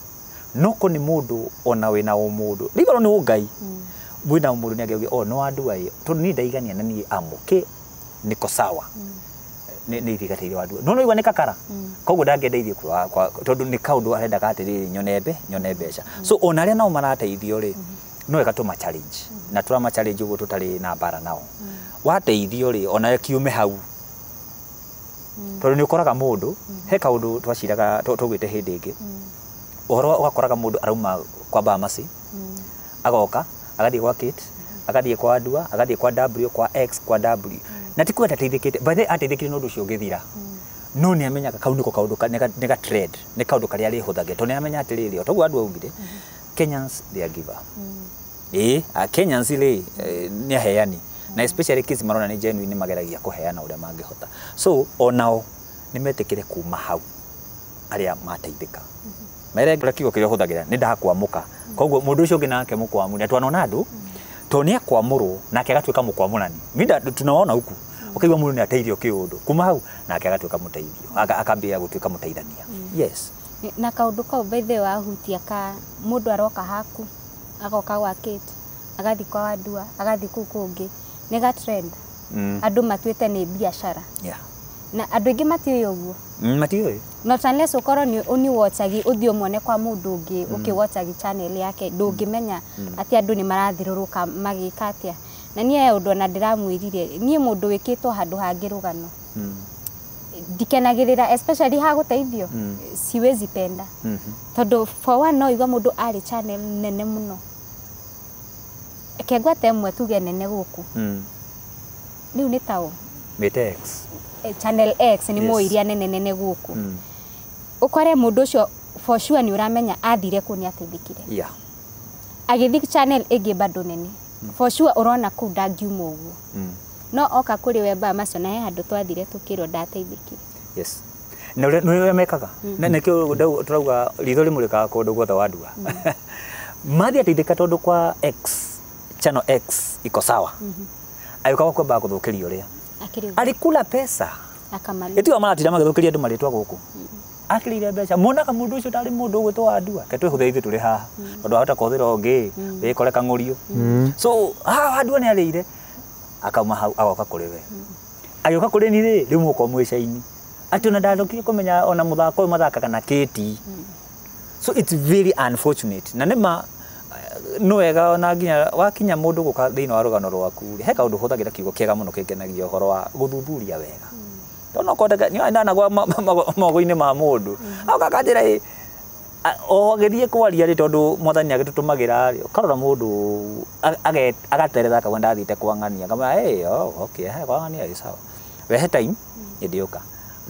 Speaker 2: no kũ nĩ mũndũ ona wĩna mũndũ rĩgoro nĩ Ngai wĩna mũndũ nĩ angĩuga o no andũ ayo tondũ niĩ ndaigania na niĩ amũke niko sawa nĩ irigateithio wandu no igwa nĩ kakara koguo ndangĩndeithie tondũ nĩ kaũndũ arendaga atĩrĩrĩ nyone mbeca so ona arĩa nao marateithio rĩ no wega tũma challenge na tũrama challenge ũguo tũtarĩ na bara nao wateithio rĩ ona kiume hau tondũ nĩ ũkoraga mũndũ he kaũndũ twaciraga tũgwĩte hĩndĩ ĩngĩ ũhoro ũgakoraga mũndũ arauma kwa Bamas agoka agathiĩ kwa Kate agathiĩ kwa Ndua agathiĩ kwa W kwa X kwa W na ti kwenda teithĩkĩte by the ateithĩkĩte no ũndũ ũcio ũgĩthira no nĩ amenyaga kau nĩko kaũndũ nĩ ga trend nĩ kaũndũ karĩa arĩhũthagia tondũ nĩ amenya atĩrĩrĩ toguo andũ augire Kenyans they are giver Kenyans nĩ aheani na especially kids marona nĩ genuine mageragia kũheana ũrĩa mangĩhota so onao nĩ metĩkĩre kuma hau arĩa mateithĩka mere kiugo kĩrĩa ũhũthagĩra nĩ ndakwamũka koguo mũndũ ũcio ũngĩ nake mũkwamũ nĩ twanona andũ to nĩ akwamũrwo nake agatuĩka mũkwamũrani minda tunaona huku ukaigua mũndũ nĩ ateithio kĩũndũ kuma hau nake agatuĩka mũteithio akambia gũtuĩka mũteithania yes
Speaker 3: na kaũndũ kau by the way wahutia ka mũndũ aroka haku agoka gwa Kate agathi kwa Wadua agathi kũu kũngĩ nĩ ga trend andũ matuĩte nĩ biacara na andũ aingĩ matiũĩ ũguo
Speaker 2: matiũĩ
Speaker 3: not unless ukorwo ni watchagi uthio muone kwa mundu ungi ukiwatchagi channel yake ndungimenya ati andu ni marathiruruka magika atia na nie undu na ndiramwirire nie mundu wikitwo handu hangi rugano ndikenagirira especially ha guteithio siwezi penda tondu for one no igwa mundu ari channel nene muno ekegwa temwe tuge nene guku riu ni tao
Speaker 2: Mitex
Speaker 3: channel X ni moiria nene guku ukore mundu ucio for sure ni uramenya athire ku ni ateithikire agithi channel igi bado nene for sure urona ku ndagiuma uguo no oka kuri weba macio na he handu twathire tukiro ndateithikire
Speaker 2: yes no mekaga na nekio turauga ritho rimurika kundu guothe Wadua mathi ateithika tondu kwa X channel X iko sawa ayuka kwamba kuthukiria uria alikula pesa
Speaker 3: akamaliza
Speaker 2: eti amatira magithukiria andu maritwa guku akirire mbeca munaga mundu ucio tari mundu gwitwa Wadua ketwe huthiithie turi haha tondu ahota kuthira ungi wikore kangurio so Wadua ni arire akauma hau agoka kuri we ayoka kuri ni ri rimu ko mwicaini ati ona ndathokire kumenya ona muthako mathakaga na Kate so it's very unfortunate na nima no wega ona nginya wakinya mundu guka thiini wa rugano rwaku he kaundu huthagira kiugo kiega muno kingenagia uhoro wa guthuthuria wega tono kodega ni ndana gwa mago-ini ma mundu akakanjira o agithie kwaria ri tondu mwathani agitutumagira ri ukarora mundu agaterera ka wenda thite kwangania kama okay he kwangania i sawa we he time ndioka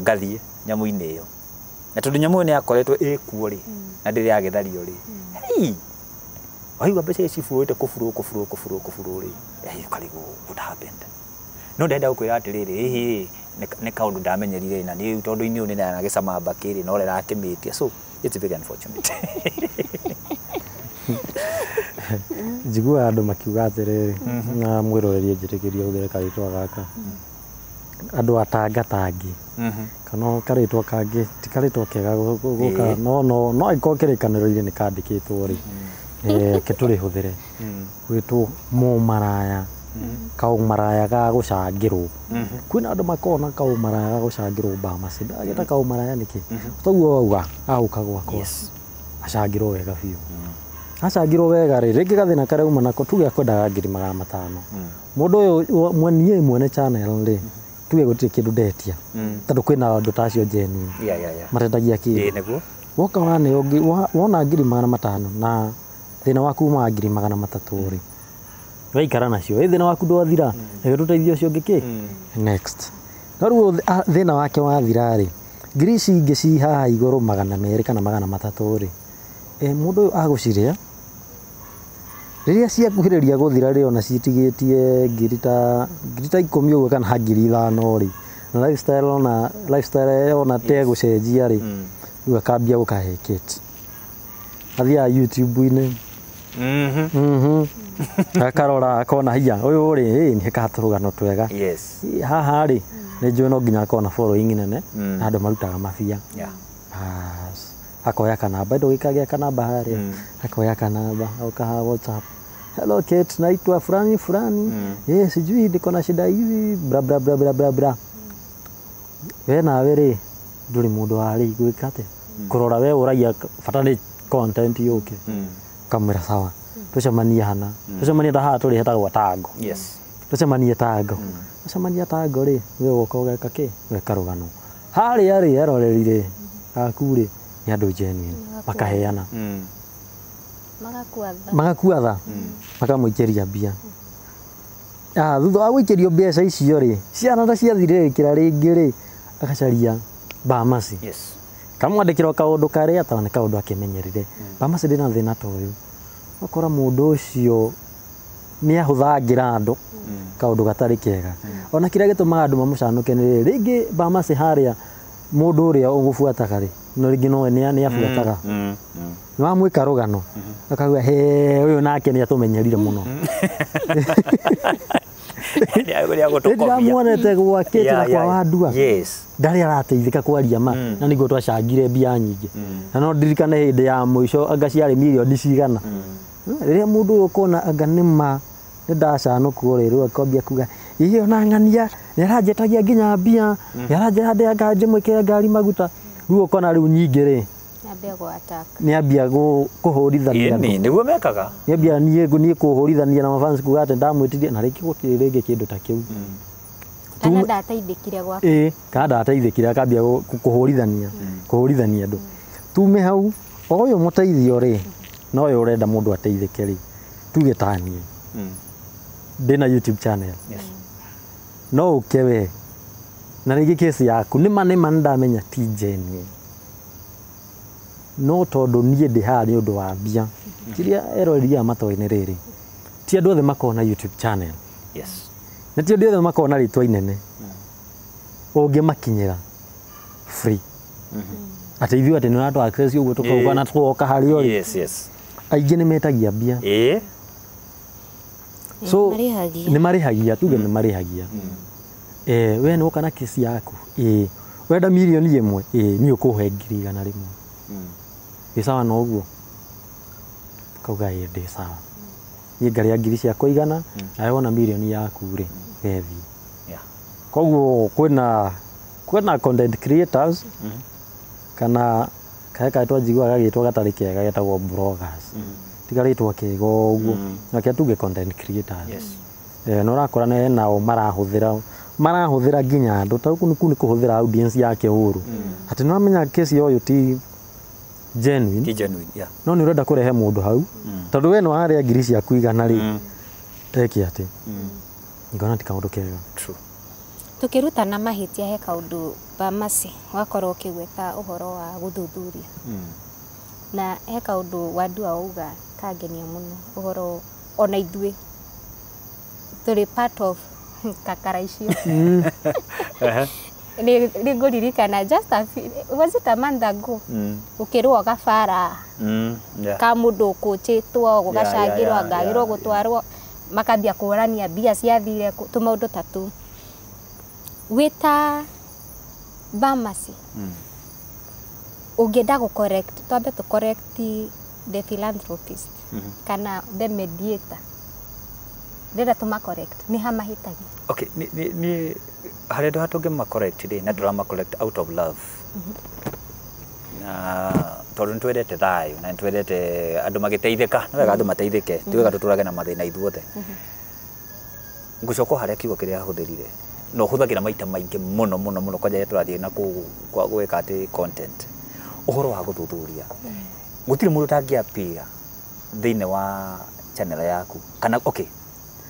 Speaker 2: ngathie nyamu-ini iyo na tondu nyamu ni akoretwo ikuo ri na ndiri agithario ri waigua mbeca icibuite kufuru ri karigu what happened no ndenda gukwira atiriri ni kaundu ndamenyerire na ni tondu ini ni na gicama bakiri no rera akimitia so it's very unfortunate
Speaker 1: jigua andu makiuga atiriri na mwiroreri njitikiria uthire karitwa gaka andu atangatangi kana karitwa kangi ti karitwa kega guka no ikokirikaniro-ini ni kandikitwo ri keturi huthire gwitwo mumaraya kaumaraya ga gucangirwo kwina andu makona kaumaraya ga gucangirwo Bamasi ndageta kaumaraya niki toguo auga auka gwakwa acangirwo wega biu acangirwo wega ri ringi gathina kareuma nako tuge akwendaga 500 mundu uyu mwene channel ri tuge gutire kindu ndetia tondu kwina andu tacio genuine marendagia kindu
Speaker 2: niguo
Speaker 1: woka wane ungi wona 500 na thina waku ma 300 ri waikara nacio thina waku ndwathira reke tuteithie ucio ngiki next no riu thina wake wathira ri ngirici ingi ci haha iguru 200 kana 300 ri mundu aguciria riria ciakuhiriria guthira ri ona citigitie ngirita 10 uguo kana 5,000 ri na lifestyle ona te gucenjia ri riu akambia gukahe Kate athia YouTube-ini akarora akona hiya uyu ri ni katurugano twega haha ri ni njui no nginya akona following nene na andu marutaga mabia akoya kanamba ndo gikagia kanamba haria akoya kanamba akaha WhatsApp hello Kate naitwa fulani sijui niko na shida hivi bra bra bra bra bra bra we nawe ri nduri mundu ari gwikate kurora we uragia fatani content yuke kamera sawa tucemania hana tucemania daha turi hetagwa Tango tucemania Tango tucemania Tango ri we woka ugeka ki weka rugano hari ari erorerire akuri ni andu genuine makaheana magakuatha makamuikiria mbia thutha wa guikirio mbeca icio ri ciana ta ciathire kira ringi ri akacaria Bamasi
Speaker 2: Yes.
Speaker 1: kamwandikirwo kaundu karia ta ne kaundu akimenyerire Bamasi ndina thina ta uyu ukora mundu ucio ni ahuthangira andu kaundu gatari kega ona kiria gitumaga andu mamucanuke ni ringi Bamasi haria mundu uria ugubuataga ri no ringi no ni abuataga ni wamwika rugano akauga he uyu nake ni atumenyerire muno ndiramwonete gwakite na kwa wandua ndari arateithika kwaria ma na niguo twacangire mbia nyingi na no ndirikane hindi ya muico anga ciari milioni cigana riria mundu uyu ukona anga nima nindacanuku riru akombia kuga iyo na ng'ania niaranjetagia nginya mbia niaranjira ndi anga njimwikire ngari maguta riu ukona riu nyingi ri niambia kuhurithania
Speaker 2: niguo mekaga
Speaker 1: niambia nie kuhurithania na mafans kuga ati ndamwitirie na riki gutire ringi kindu ta kiu
Speaker 3: kana ndateithikire gwake
Speaker 1: kana ndateithikire akambia kuhurithania andu tume hau oyo muteithio ri no yo urenda mundu ateithike ri tuge tanie ndina YouTube channel no ukewe na ringi kesi yaku nima ndamenya ti genuine no tondu nie ndi haha ni undu wa mbia kiria eroria matoini riri ti andu othe makona YouTube channel na ti andu othe makona ritwa inene ungimakinyira free ateithio ati ni unatu access uguo tukauga na tuoka hari ori aingi ni metagia mbia so ni marihagia tuge ni marihagia we ni ukana kesi yaku wenda milioni imwe ni ukuhe ngiri 100 sawa na uguo kauga ndi sawa ni ngaria ngiri cia kuigana na wona milioni yaku ri gethi koguo kwina content creators kana kaya twajigwa gagitwa gatari kega getagwo bloggers tigaritwa kega uguo na kia tuge content creators no rakora ne nao marahuthira nginya andu ta kuni kuhuthira audience yake huru ati no amenya kesi yoyo ti genuine no ni urenda kurehe mundu hau tondu we no aria ngiri cia kuigana ri teki ati ngona ti kaundu kega
Speaker 3: tukiruta na mahitia he kaundu Bamasi wakorwo kigweta uhoro wa guthuthuria na he kaundu wandu auga kangenia muno uhoro ona ithui turi part of kakara icio ni nguririkana just was it a month ago ukirwo gabara ka mundu kuchitwo gugacangirwo ngagirwo gutwarwo makambia kurania mbia ciathire tumaundu tatu wita Bamasi ungenda gu correct twambe to correct the philanthropist kana the mediator ndira tuma correct ni hamahitagia
Speaker 2: okay ni hare ndo hatunge ma correct ri na drama collect out of love tondu ntwendete thayo na ntwendete andu magiteithika no wega andu mateithike tiwega tuturage na mathina ithuothe ngucoka hare kiugo kiria huthirire no huthagira maita maingi muno kwanja turathie na kwa gweka ati content uhoro wa guthuthuria gutire mundu tangiapia thiine wa channel yaku kana okay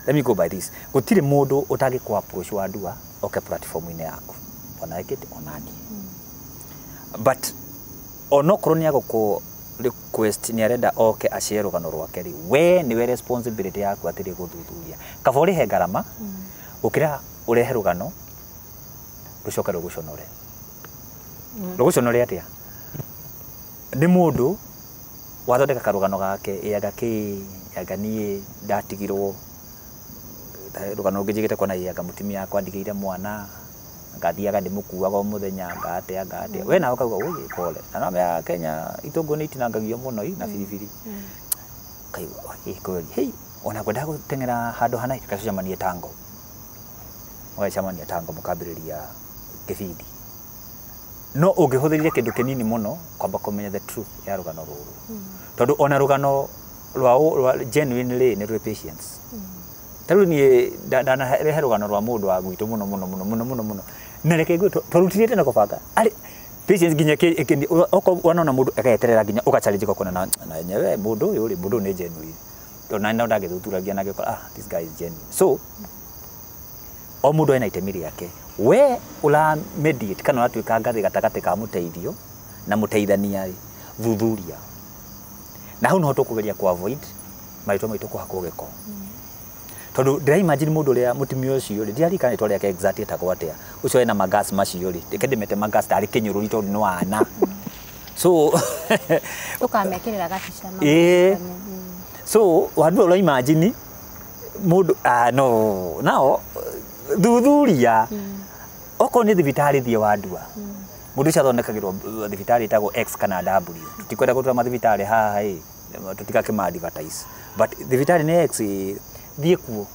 Speaker 2: let me go by this gutire mundu utangi ku approach wandua okay platform ine yaku ona ekete onani but ono kronia ko request ni arenda okay ashare rugano rwake ri we ni we responsibility yaku atiri guthuthuria kabori he garama ukira urehe rugano rucoka ruguconore atia ni mundu wathondeka karugano gake yaga nie ndatigirwo rugano ngijigite kona yaga mutimia yakwa ndigire mwana ngathiaga ndimukuaga muthenya ngate we nawe kauga uyi pole na name ya Kenya itongo ni itinangagio muno na biribiri kai kweli hey ona kwenda gutengera handu hana ikacamania tango wacamania tango mukambiriria kibindi no ungihuthirie kindu kinini muno kwamba kumenya the truth ya rugano ruru tondu ona rugano rwa genuinely ni rwe patience taru ni dana rehe rugano rwa mundu wa gwitu muno na reke gwitu twarutire tena kubanga ari patience ginya oko wanaona mundu akaeterera ginya ukachallenge kokona na nyewe mundu uyu mundu ni genuine to na ndagithuthuragia na gikora this guy is genuine so o mundu ena itemi riake we ula mediate kana uratuika ngathi gatagati ka muteithio na muteithania thuthuria na hau no tukugeria ku avoid maitwa maitu kuhakwo giko tondu ndira imagine mundu ria mutumia ucio ri ndiari kana itwa riake exactly etagwo atia ucio ena magas macio ri ndimete magas tari kinyururi tondu no ana so
Speaker 3: ukamekirira gabica
Speaker 2: so wandu ula imagine mundu no nao thuthuria oko ni thibitari thie wandua mundu cia thondekagirwo thibitari itagwo X kana W tutikwenda gutura mathibitari haha tutikake ma advertise but thibitari ni X thie kuo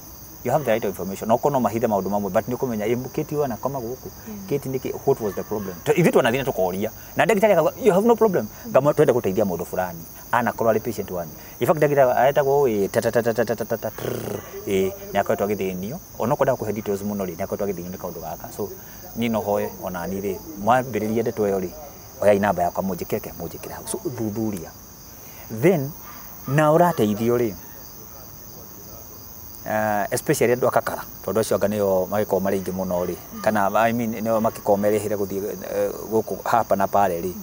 Speaker 2: you have the right information oko no mahithe maundu mamwe but ni kumenya keti wana koma guku keti niki what was the problem ithu twanathina tukoria na ndagitari you have no problem ngama twende guteithia mundu fulani ana korwa ari patient one in fact ndagitari aetagwo ni akwetwa githinio ono kwenda kuhe details muno ri ni akwetwa githinio ni kaundu gaka so ni no hoye ona ni ri mwambiririe ndeto yo ri oya inamba yakwa munjikeke munjikira so thuthuria then na urateithio ri especially andu akakara tondu acio anga nio magiko maringi muno ri kana I mean nio makikomerehire guthie guku hapa na pale ri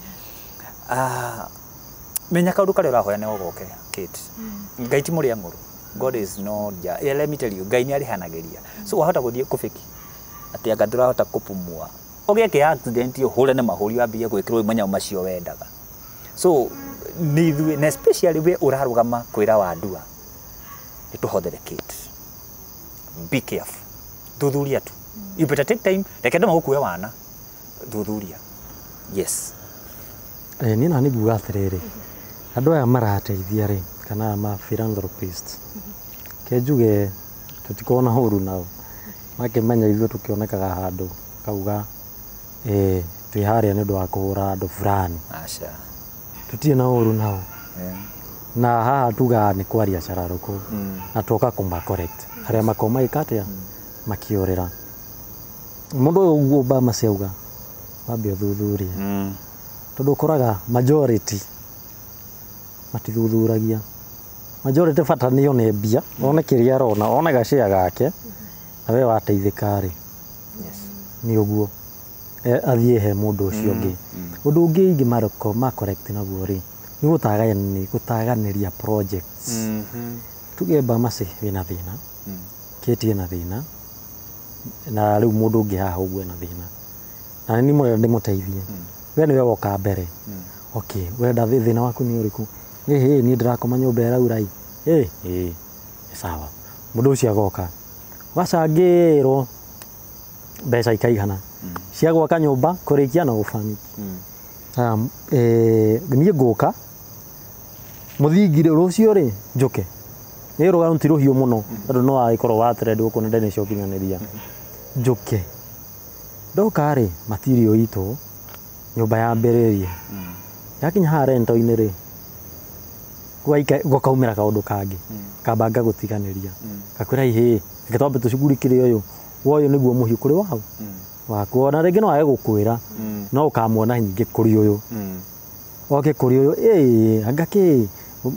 Speaker 2: menya kaundu kare urahoya ne ogoke kit ngai ti muri anguru God is not let me tell you ngai ni arihanagiria so wahota guthie kufiki ati anga ndurahota kupumua ogeke accident yo hore ne mahuri wambie gwikirwo imenya macio wendaga so ni especially we urarugama kwira wandua ituhothere kit be careful thuthuria tu you better take time rekenda magukuya wana thuthuria yes
Speaker 1: ni na niguga atiriri andu aya marateithia ri kana ma philanthropist kenjuge tutikona huru nao makimenya ithuĩ tukionekaga handu kauga twi haria nĩ ũndũ wa kũhũra andũ fulani
Speaker 2: acha
Speaker 1: tutirĩ na huru nao na haha tuga nĩ kwaria cararũkũ na tuoka kũma correct harĩa makoma ikatia makiorera mũndũ ũyũ ũguo ba maciauga wambe ũthuthurie tondũ ũkoraga majority matithuthuragia majority bata nĩ one mbia one kĩrĩa arona one gacĩa gake na we wateithĩka rĩ nĩ ũguo athiĩ he mũndũ ũcio ũngĩ ũndũ ũngĩ ingĩ ma correct naguo rĩ nĩ gũtaganĩria projects tuge Bamasi wĩna thĩna Keti ena thĩna na rĩu mũndũ ũngĩ haha ũguo ena thĩna na nĩ mũrenda ndĩmũteithie we nĩwe woka mbere okay wenda thĩna waku nĩ ũrĩkũ niĩ ndirakoma nyũmba ĩraura sawa mũndũ ũcio agoka wacangĩrwo mbeca ikaigana cia gwaka nyũmba kũrĩkia na gũbaniki niĩ ngũka mũthingi rũcio rĩ njũke nĩ rũgano ti rũhiũ mũno tondũ no agĩkorwo wa trend gũkũ nenda nĩcio kinyanĩria njũke ndoka rĩ material itũ nyũmba ya mbere yakinya haha rento-inĩ rĩ gokaumĩra kaũndũ kangĩ kambanga gũtiganĩria gakwĩra reke twambe tũcugurikĩre ũyũ woyũ nĩguo mũhiũ kũrĩ wau waku na rĩngĩ no age gũkwĩra no ũkamuona nyingĩ kũrĩ ũyũ oke kũrĩ ũyũ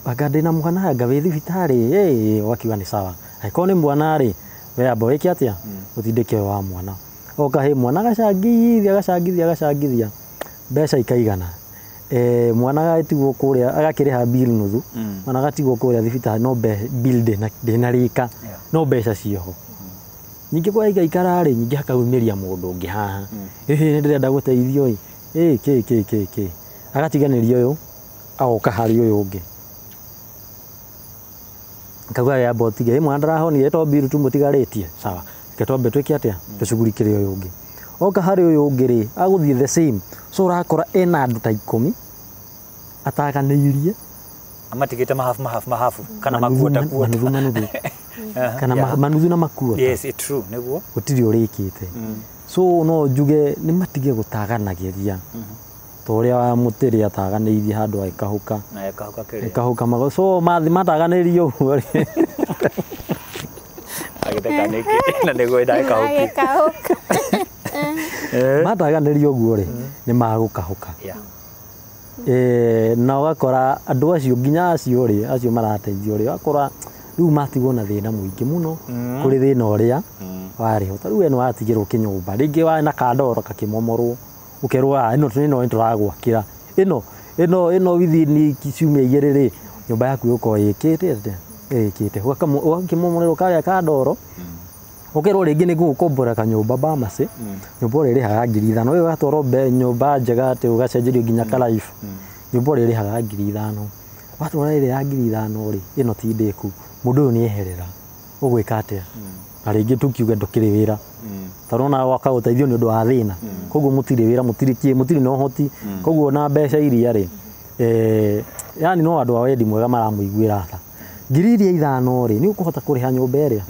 Speaker 1: anga ndĩna mwana anga wĩ thibitarĩ ũgakiuga nĩ sawa angĩkorwo nĩ mwana rĩ we amba wĩke atĩa ũtindĩke ũyũ wa mwana oka mwana agacangithia mbeca ikaigana mwana agatigwo kũrĩa agakĩrĩha bill nuthu mwana agatigwo kũrĩa thibitarĩ no bill ndĩnarĩka no mbeca cioho ningĩ kwa igaikara rĩ ningĩ hakaumĩria mũndũ ũngĩ haha nĩ ndĩrenda gũteithio kĩ agatiganĩria ũyũ agoka harĩ ũyũ ũngĩ kauga ya botige mwana ndarahonire to bill tu mũtigarĩtie sawa reke twambe twĩke atĩa tũcugurikĩre ũyũ ũngĩ oka harĩ ũyũ ũngĩ rĩ agũthiĩ the same so ũrakora ena andũ ta 10 ataganĩirie
Speaker 2: amatigĩte mahafu kana makuota
Speaker 1: kana manuthu na makuota
Speaker 2: yes it's true nĩguo
Speaker 1: gũtirĩ ũrĩkĩte so no njuge nĩ matige gũtaganagĩria ta ũrĩa wa mũtĩrĩ ataganĩirie handũ agĩkahũka
Speaker 2: na ekahũka
Speaker 1: mago so mathi mataganĩirie ũguo rĩ
Speaker 2: agĩtheka nĩkĩ na nĩguo ekahũka
Speaker 1: mataganĩrie ũguo rĩ nĩ magũkahũka na ũgakora andũ acio nginya acio rĩ acio marateithio rĩ ũgakora riu matigwo na thina muingi muno kuri thina uria wari ho riu eno atigirwo kinyumba ringi wa na kandoro kakimomorwo ukerwa ino turagwakira ino within ciumia igiri ri nyumba yaku yuko ikite ukimomorerwo karia kandoro ukerwo ringi ni gukombora kanyumba Bamase nyumba uri rihaga 5,000 we watwaro nyumba njega ati ugacenjerio nginya ka life nyumba uri rihaga 5,000 watwara iri ya 5,000 ri ino ti ndiku mundu uyu ni eherera ugwika atia na ringi tukiuga ndukiri wira tarona waka uteithio ni undu wa thina koguo mutiri wira mutiri no hoti koguo na mbeca iria ri yani no andu a wendi mwega maramuiguira tha 5,000 ri ni ukuhota kuriha nyumba iria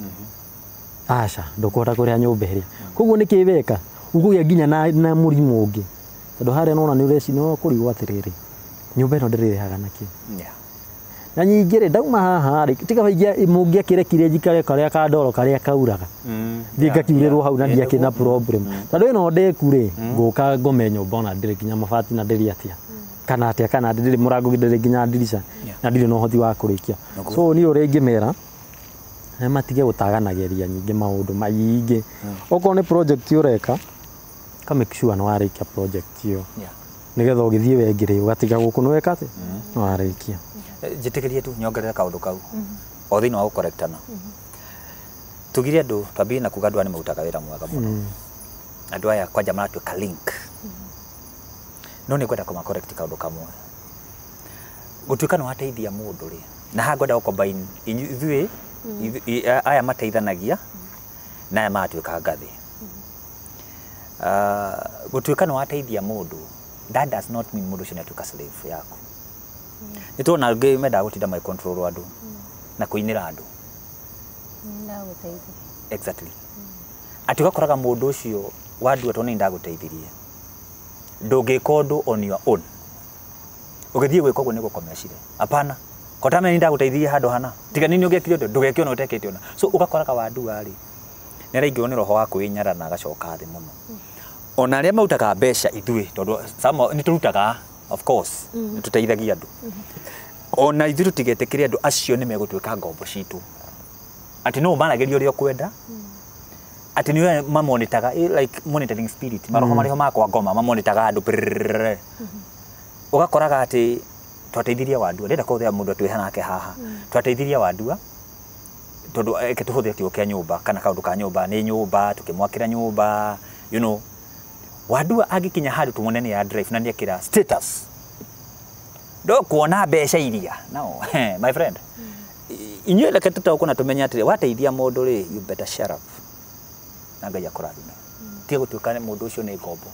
Speaker 1: aca ndukuhota kuriha nyumba iria koguo ni kibeka ukugia nginya na murimu ungi tondu haria nona ni ureci no kurigwo atiriri nyumba ino ndirihaga naki na nyingi ri ndauma haha ri tiga vaingia mungi akirekirie njikare karia kandoro karia kauraga ndinga kiurirwo hau na ndiake na problem tondu ino ndeku ri nguka ngome nyumba ona ndiri nginya mabati na ndiri atia kana ndiri murango ndiri nginya ndirisha na ndiri no hoti wa kurikia so ni uri ngimera matige gutaganageria nyingi maundu maingi okorwo ni project ureka ka make sure no arikia project iyo nigetha ugithie wengire ugatiga guku no weka ati no arikia
Speaker 2: jitikirie tu nyongerera kaundu kau o thini wa correctana tugire andu twambie na kuga andu ni mautaga wira mwega muno andu aya kwanja maratuika link no ni kwenda kuma correct kaundu kamwe gutuika no ateithia mundu ri na ha ngwenda combine ithui aya mateithanagia na aya matuika ngathi gutuika no ateithia mundu that does not mean mundu cio natuika slave yaku nitona ngi menda gutinda my control andu na kuinira andu
Speaker 3: ndaguteithia
Speaker 2: exactly ati ugakoraga mundu ucio wandu atone ndaguteithirie ndungika undu on your own ugithie gwika uguo ni gukomecire apana kotame ni ndaguteithirie handu hana tiga nini ugekire undu ndugeke ona utekete ona so ugakoraga wandu ari ni raingirwo ni roho wa kwinyara na agacoka thi muno ona aria mautaga mbeca ithui tondu samo ni turutaga of course ni tuteithagia andu ona ithui tutigetekire andu acio ni megutuika ngombo citu ati no manageria uria kwenda ati niwe mamonitaga like monitoring spirit maroho mariho makwa ngoma mamonitaga andu ugakoraga ati twateithiria wandua ndenda kuthia mundu atwiha nake haha twateithiria wandua tondu ketuhuthia kiugo kia nyumba kana kaundu ka nyumba ni nyumba tukimwakira nyumba you know wandua agikinya handu tumunene ya drive na niekira status ndo kuona mbeca iria no my friend inywe leke tutauko na tumenya atire wateithia mundu ri you better shut up na Ngai akurathime tie gutuika mundu ucio ni ngombo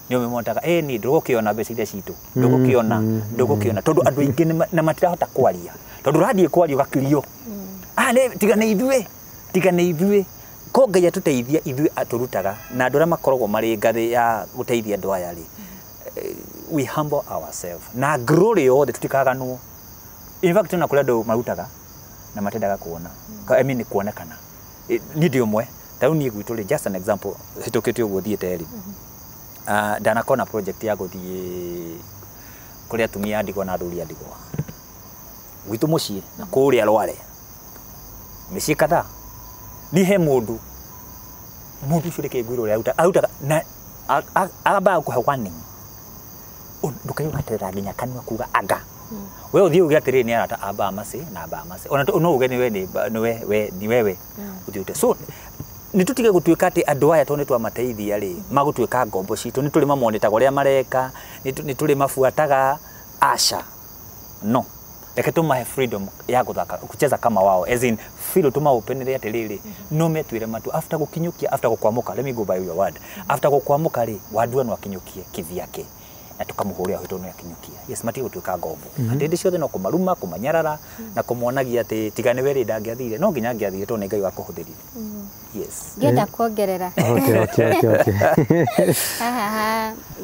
Speaker 2: ni umemontaga ni ndugukiona mbeca iria citu ndugukiona tondu andu aingi na matirahota kwaria tondu radie kwaria ugakirio ne tiga ne ithui ko Ngai atuteithia ithui aturutaga na andu aria makoragwo mari ngathi ya guteithia andu aya ri we humble ourselves na glory yothe tutikaga no in fact tuna kule andu marutaga na matendaga kuona I mean kuonekana ni ndio mwe tauni gwitu ri just an example hitukite uguo thiete ri ndanakona project ya guthie kuria tumia ndigwa na athuri andigwa gwitu mucii na kuria Rware micii kadhaa ni he mundu ucio reke ngwiro ria autaga na agamba kuhe warning ndukaiga terera nginya kanwa kuga anga we uthie ugia atiri ni arata Bamase na Bamase ona no uge ni wewe uthiute so ni tutige gutuika ati andu aya tone twa mateithia ri magutuika ngombo citu ni tuli mamonetaga uria mareka ni tuli mafuataga asha no leke tumahe freedom ya guthaka kucheza kama wao as in feel tuma openere atiriri no metwire matu after gukinyukia after gukwamuka let me go by your word after gukwamuka ri wadu no akinyukie kithiake na tukamuhuria hito no akinyukia yes mati gutuika ngombo atindi ciothe no kumaruma kumanyarara na kumuonagia ati tigane weri ndangiathire no nginya ngiathire to ne Ngai wakuhuthirie yes
Speaker 3: ngenda kuongerera
Speaker 1: okay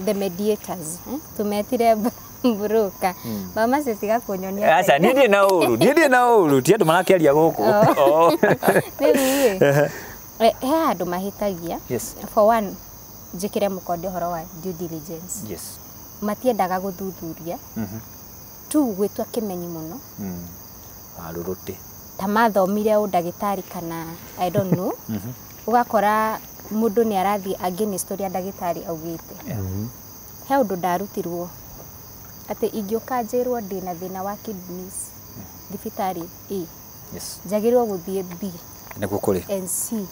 Speaker 3: the mediators tumetire broka Bamase tiga kunyonia
Speaker 2: acha nindie na uru ti andu marakiaria guku
Speaker 3: he andu mahitagia for one njikire mukonde horo wa due diligence
Speaker 2: yes
Speaker 3: matiendaga guthuthuria tu gwitwa kimenyi muno
Speaker 2: aruruti
Speaker 3: tamathomire ũndagĩtarĩ kana I don't know ũgakora mũndũ nĩ arathi against ũrĩa ndagĩtarĩ augĩte he ũndũ ndarutirwo atĩ ingĩũka njĩrwo ndĩna thĩna wa kidneys thibitarĩ A njagĩrĩirwo gũthiĩ B
Speaker 2: nĩguo kũrĩ
Speaker 3: and C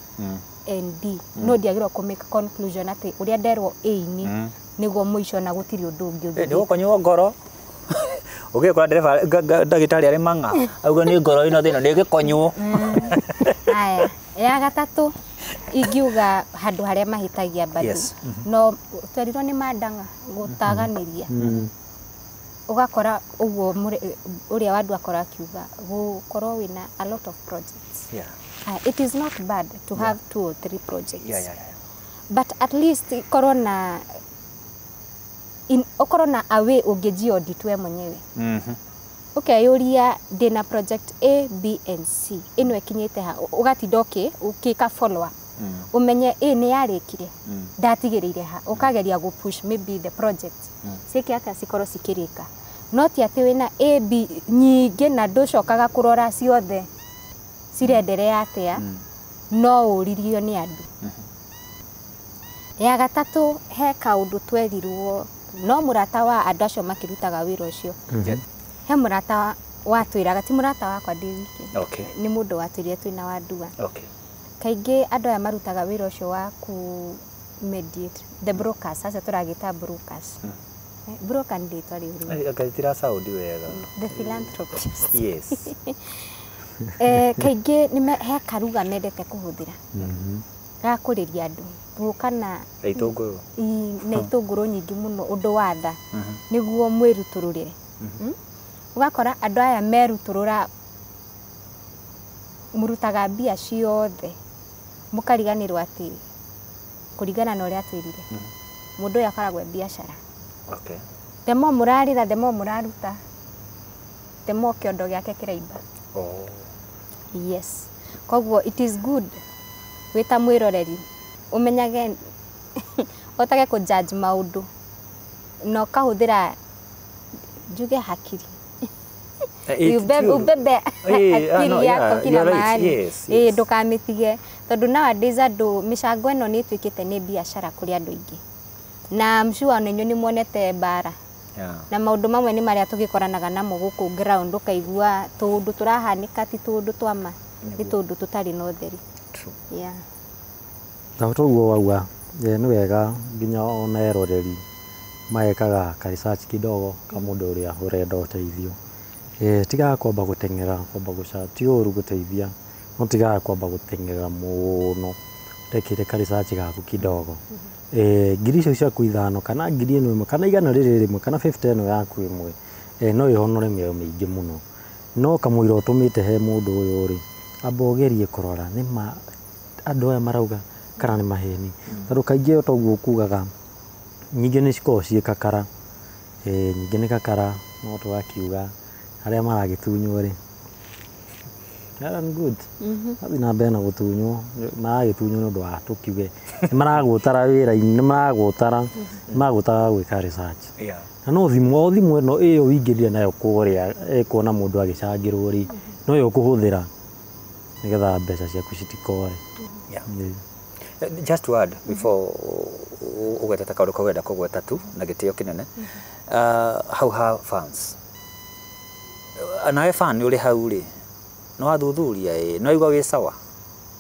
Speaker 3: and D no ndiagĩrĩirwo kũ make conclusion atĩ ũrĩa nderwo A-inĩ nĩguo mũico na gũtirĩ ũndũ ũngĩ ũngĩ
Speaker 2: nĩguo kũnyuo ngoro ũgĩkora ndereba ndagĩtarĩ arĩ mang'a auga nĩ ngoro ĩno thĩna nĩ gĩkonywo
Speaker 3: haya ya gatatũ ingiuga handũ harĩa mahĩtagia bado no twerirwo nĩ mandanga gũtaganĩria ũgakora ũguo ũrĩa wandu akora akiuga gũkorwo wĩna a lot of projects it is not bad to have 2 or 3 projects but at least korwo na ukorwo na away ũngĩji audit we mwenyewe ukeyuria ndĩna project A, B and C ĩno ĩkinyĩte ha ũgatinda ũkĩka follow up umenye A nĩ yarĩkire ndatigĩrĩire ha ũkageria gũ push maybe the project ciĩke atĩa cikorwo cikĩrĩka no ti atĩ wĩna A, B nyingĩ na ndũcokaga kũrora ciothe cirenderea atĩa no ũririo nĩ andũ ya gatatũ he kaũndũ twerirwo no mũrata wa andũ acio makĩrutaga wĩra ũcio he mũrata watwĩraga ti mũrata wakwa ndĩ wiki nĩ mũndũ watwĩrire twĩna Wandua kaingĩ andũ aya marutaga wĩra ũcio wa ku mediate the brokers acio tũragĩta brokers broker nĩ rĩtwa rĩũru
Speaker 2: akatira saudi wega
Speaker 3: the philanthropist
Speaker 2: yes
Speaker 3: kaingĩ he karuga mendete kũhũthĩra gakũrĩria andũ gũkana na itũngũrũ nyingĩ mũno ũndũ wa tha nĩguo mwĩrutũrũrĩre ugakora andũ aya merutũrũra murutaga mbia ciothe mukariganirwo atĩ kũringana na ũrĩa twĩrire mũndũ ũyũ akoragwo biacara demo murarira demo muraruta demo kĩondo gĩake kĩraimba yes koguo it is good wĩta mwĩroreri umenyage otage ku judge maundu no kahũthĩra njuge hakiri ubebe akiri yako kila mahali ndũkamĩtige tondũ nowadays andũ mĩcango ĩno nĩ ĩtuĩkĩte nĩ biacara kũrĩ andũ aingĩ na mshuwa nenyo nĩ muonete bara na maundu mamwe nĩ marĩa tũgĩkoranaga namo gũkũ ground ũkaigua tũndũ tũrahanĩka ti tũndũ twama nĩ tũndũ tũtarĩ na ũtheri
Speaker 1: na toguo wauga nĩ wega nginya ona eroreri maekaga ka research kidogo ka mũndũ ũrĩa ũrenda ũteithio tigaga kwamba gũteng'era kwamba gũcati ũru gũteithia no tigaga kwamba gũteng'era mũno tekire ka research gaku kidogo ngiri icio ciaku ithano kana ngiri ĩno ĩmwe kana igana rĩrĩ rĩmwe kana 50 ĩno yaku ĩmwe no ĩhonore mĩoyo mĩingĩ mũno no kamũira ũtũmĩte he mũndũ ũyũ rĩ amba ũgerie kũrora nĩma andũ aya marauga kana nĩ maheni tondũ kaingĩ toguo kugaga nyingĩ nĩ cikoragwo ciĩ kakara nyingĩ nĩ kakara no tũgakiuga arĩa maragĩtunywo rĩ I'm good hathi na mbere na gũtunywo maragĩtunywo nĩ ũndũ wa tũkiuge nĩ maragũtara wĩra-inĩ nĩ maragũtara gwĩka research na no thimũ ĩno ĩyo wingĩria nayo kũrĩa ekuona mũndũ agĩcangĩrwo rĩ no yo kũhũthĩra nĩgetha mbeca ciaku citikore
Speaker 2: just to add before ugweta kaũndũ kagwenda kũgweta tu na gĩtĩo kĩnene how have fans anawe fan uri hau ri no athuthuria no igwa wi sawa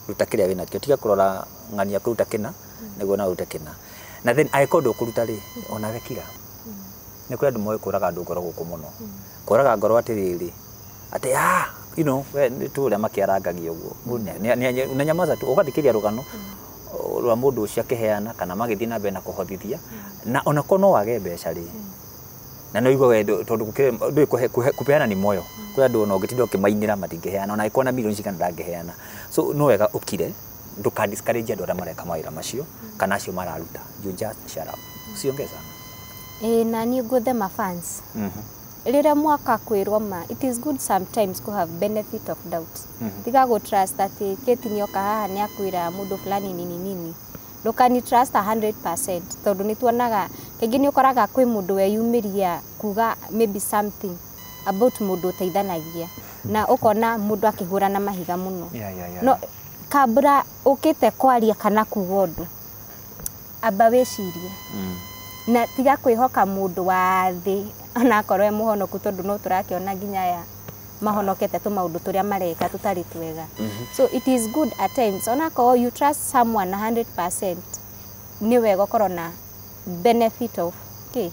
Speaker 2: ruta kiria wina kio tiga kurora ng'ania kuruta kina niguo na ruta kina na then aikondo kuruta ri ona wekira ni kuri andu moe kuraga andu ngoro guku muno kuraga ngoro atiriri ati you know we tu ria makiarangagio guo na nyamaza tu ugathikiria rugano rwa mundu ucio akiheana kana magithii na mbere na kuhothithia na ona kono wage mbeca ri na no igwa wendo tondu ndui kupeana ni moyo kwa andu no ngitindo kimainira matingiheana ona ikona milioni cigana ndangiheana so no wega ukire nduka discourage andu aria mareka mawira macio kana acio mararuta you just shut up usiongeza
Speaker 3: na ni nguthe ma fans rĩrĩa mwaka kwĩrwo ma it is good sometimes to have benefit of doubt tiga go trust atĩ Kate nyoka haha nĩ akwĩra mũndũ fulani nini ndũkani trust 100% tondũ nĩ tuonaga kaingĩ nĩ ũkoraga kwĩ mũndũ weyumĩria kuga maybe something about mũndũ ũteithanagia na ukona mundu akihura na mahiga muno
Speaker 2: Yeah.
Speaker 3: no kabra ukite kwaria kana kuga undu amba wicirie na tiga kwihoka mundu wa thi ona korwe muhonoku tondu no turakiona nginya ya mahonokete tu maundu turia mareka tutari twega. So it is good at times ona ko you trust someone 100% ni wega korona benefit of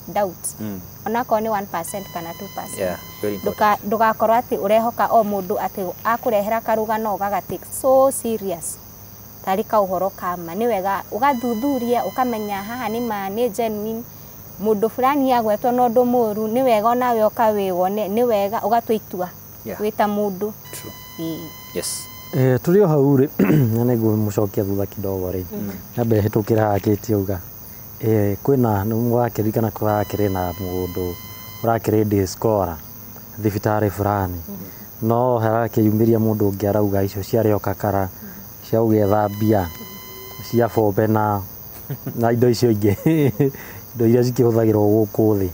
Speaker 3: doubt ona ko ni 1% kana 2%.
Speaker 2: Yeah, very important.
Speaker 3: Ndugakorwo ati urehoka o mundu ati akurehera karugano ugagatake so serious tarika uhoro kama ni wega ugathuthuria ukamenya haha ni ma ni genuine mundu fulani agwetwo no ndu muru ni wega ona we ukawigone ni wega ugatwitua wita mundu.
Speaker 2: True. Yes.
Speaker 1: Tulio hauri na nego mucokia thutha kidogo ri nambe hitukira hakiti uga kwina mwakirikana kurakire na mundu urakire discora thibitari fulani no harakiyumiria mundu ungi arauga icio ciarioka kara cia ugethambia cia bombe na indo icio ingi indo iria cikihuthagirwo guku thi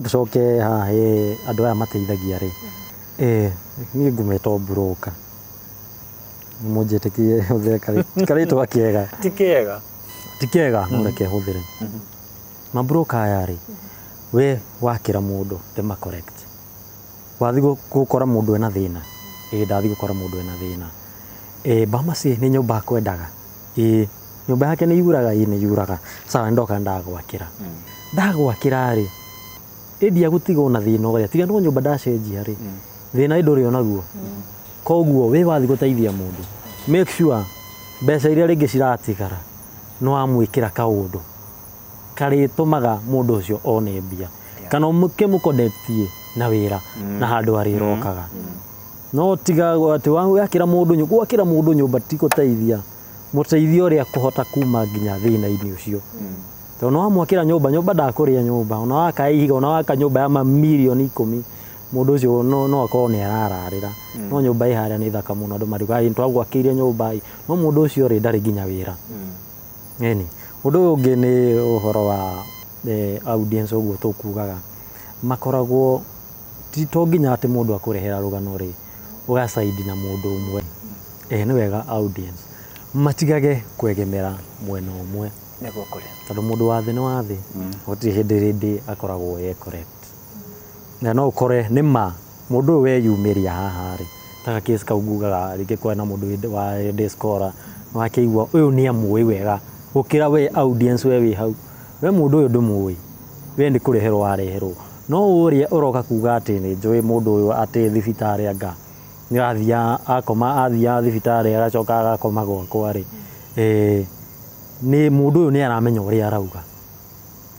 Speaker 1: tucoke haha andu aya mateithagia ri ni ngumeto broka mujetikie huthere karitwa kiega tikega mureke huthire mabroka aya ri we wakira mundu ndema correct wathi gukora mundu ena thina ndathi gukora mundu ena thina bamasi ni nyumba kwendaga nyumba yake ni yuraga ni yuraga sawa ndoka ndagwakira ndagwakira ri ndia gutiga ona thina uria tiga no nyumba ndacenjia ri thina nduri onaguo koguo we wathi guteithia mundu make sure mbeca iria ringi ciratigara no amwikira kaundu karitumaga mundu ucio one mbia kana mukimuconnectie na wira na handu arirokaga no tiga ati wakira mundu nyumba tiguteithia muteithio ria kuhota kuma nginya thina-ini ucio to no amwakira nyumba ndakuria nyumba ona wakaihiga ona waka nyumba ya mamilioni 10 mundu ucio no akorwo ni arararira no nyumba iharia ni thaka muno andu mariuga ntwagwakiire nyumba no mundu ucio ri ndari nginya wira eni undu ungi ni uhoro wa audience uguo tukugaga makoragwo to nginya ati mundu akurehera rugano ri ugasaidi na mundu umwe ni wega audience matigage kwegemera mwena umwe
Speaker 2: nego kuri
Speaker 1: tondu mundu wa thi ni wa thi uti hindi rindi akoragwo correct na no ukore ni ma mundu we yumiria haha ri taka case kaugugaga ringi kwena mundu wa discora wakeigua uyu ni amui wega gukira we audience we wi hau we mundu uyu ndumui we ndi kureherwo wareherwo no uria uroka kuga ati ni njui mundu uyu ati thibitari anga ni athia akoma athia thibitari agacoka agakoma gwakwa ri ni mundu uyu ni aramenya uria arauga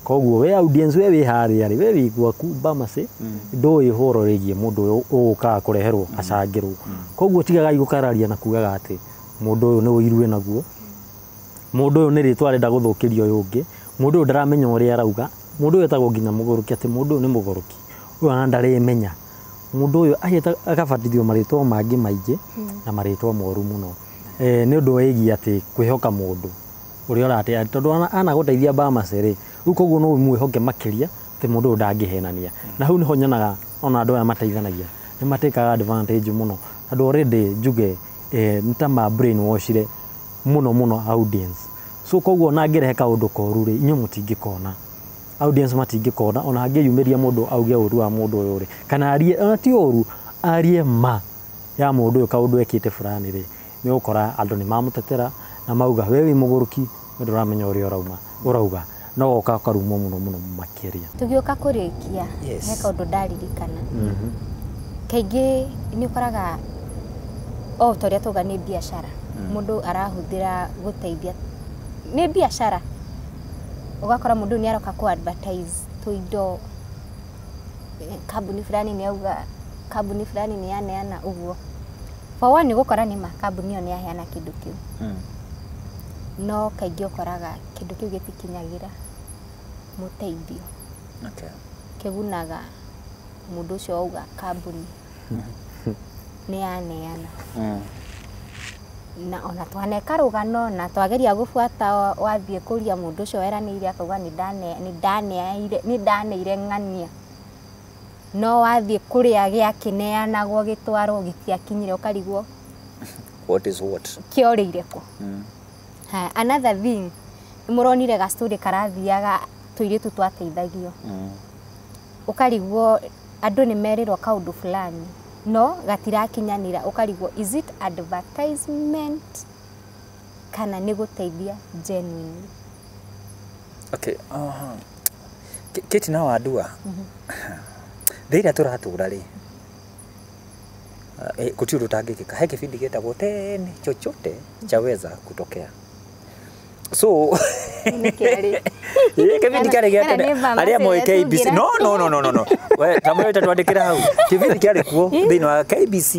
Speaker 1: koguo we audience we wi haria ri we wigua kumba mase ndoi horo rigie mundu uyu uka kureherwo acangirwo koguo tigaga igukararia na kugaga ati mundu uyu ni uirue naguo mundu uyu ni ritwa arenda guthukiria uyu ungi mundu uyu ndaramenya uria arauga mundu uyu etagwo nginya muguruki ati mundu uyu ni muguruki uyu ana ndarimenya mundu uyu agabatithio maritwa mangi maingi na maritwa moru muno ni undu wigi ati kwihoka mundu uria urate tondu ana guteithia bamaceri riu koguo no mwihoke makiria ati mundu uyu ndangihenania na hau niho nyonaga ona andu aya mateithanagia ni matekaga advantage muno andu already njuge nitama brainwashire muno audience so koguo na ngerehe kaundu koru ri inyo mutingikona audience matingikona ona angiyumiria mundu auge uru wa mundu uyu ri kana arie ti uru arie ma ya mundu uyu kaundu ekite fulani ri ni ukora andu ni mamutetera na mauga we wi muguruki nduramenya uria urauga no oka karumo muno makiria
Speaker 3: tugiuka kurikia he kaundu ndaririkana kaingi ni ukoraga toria tuga ni biashara mundu arahuthira guteithia ni biashara ugakora mundu ni aroka ku advertise tuindo kambuni fulani ni auga kambuni fulani ni aneana uguo for one gukora ni makambuni yo ni aheana kindu kiu no kaingi ukoraga kindu kiu gitikinyagira muteithio kigunaga mundu ucio auga kambuni ni aneana na ona twaneka rugano na twageria gubuata wathie kuria mundu ucio eranire akauga ni ndaneire ng'ania no wathiĩ kũrĩa gĩakĩneanagwo gĩtwarwo gĩtiakinyire ũkarigwo
Speaker 2: what is what
Speaker 3: kĩorĩire kũ. Another thing mũronire ga story karathiaga tũirĩtu twateithagio ũkarigwo andũ nĩ merirwo kaũndũ fulani no gatirakinyanĩra ũkarigwo is it advertisement kana nĩ gũteithia genuinely.
Speaker 2: Okay, Kate na wadua thĩĩra tũratũra rĩ gũtirĩ ũtangĩkĩka he kĩbindi gĩtagwo tene chochote chaweza kutokea. So kĩbindi kĩarĩ gĩa tene arĩa moĩ KBC no we tamwe twandĩkĩra hau kĩbindi kĩarĩ kuo thĩinĩ wa KBC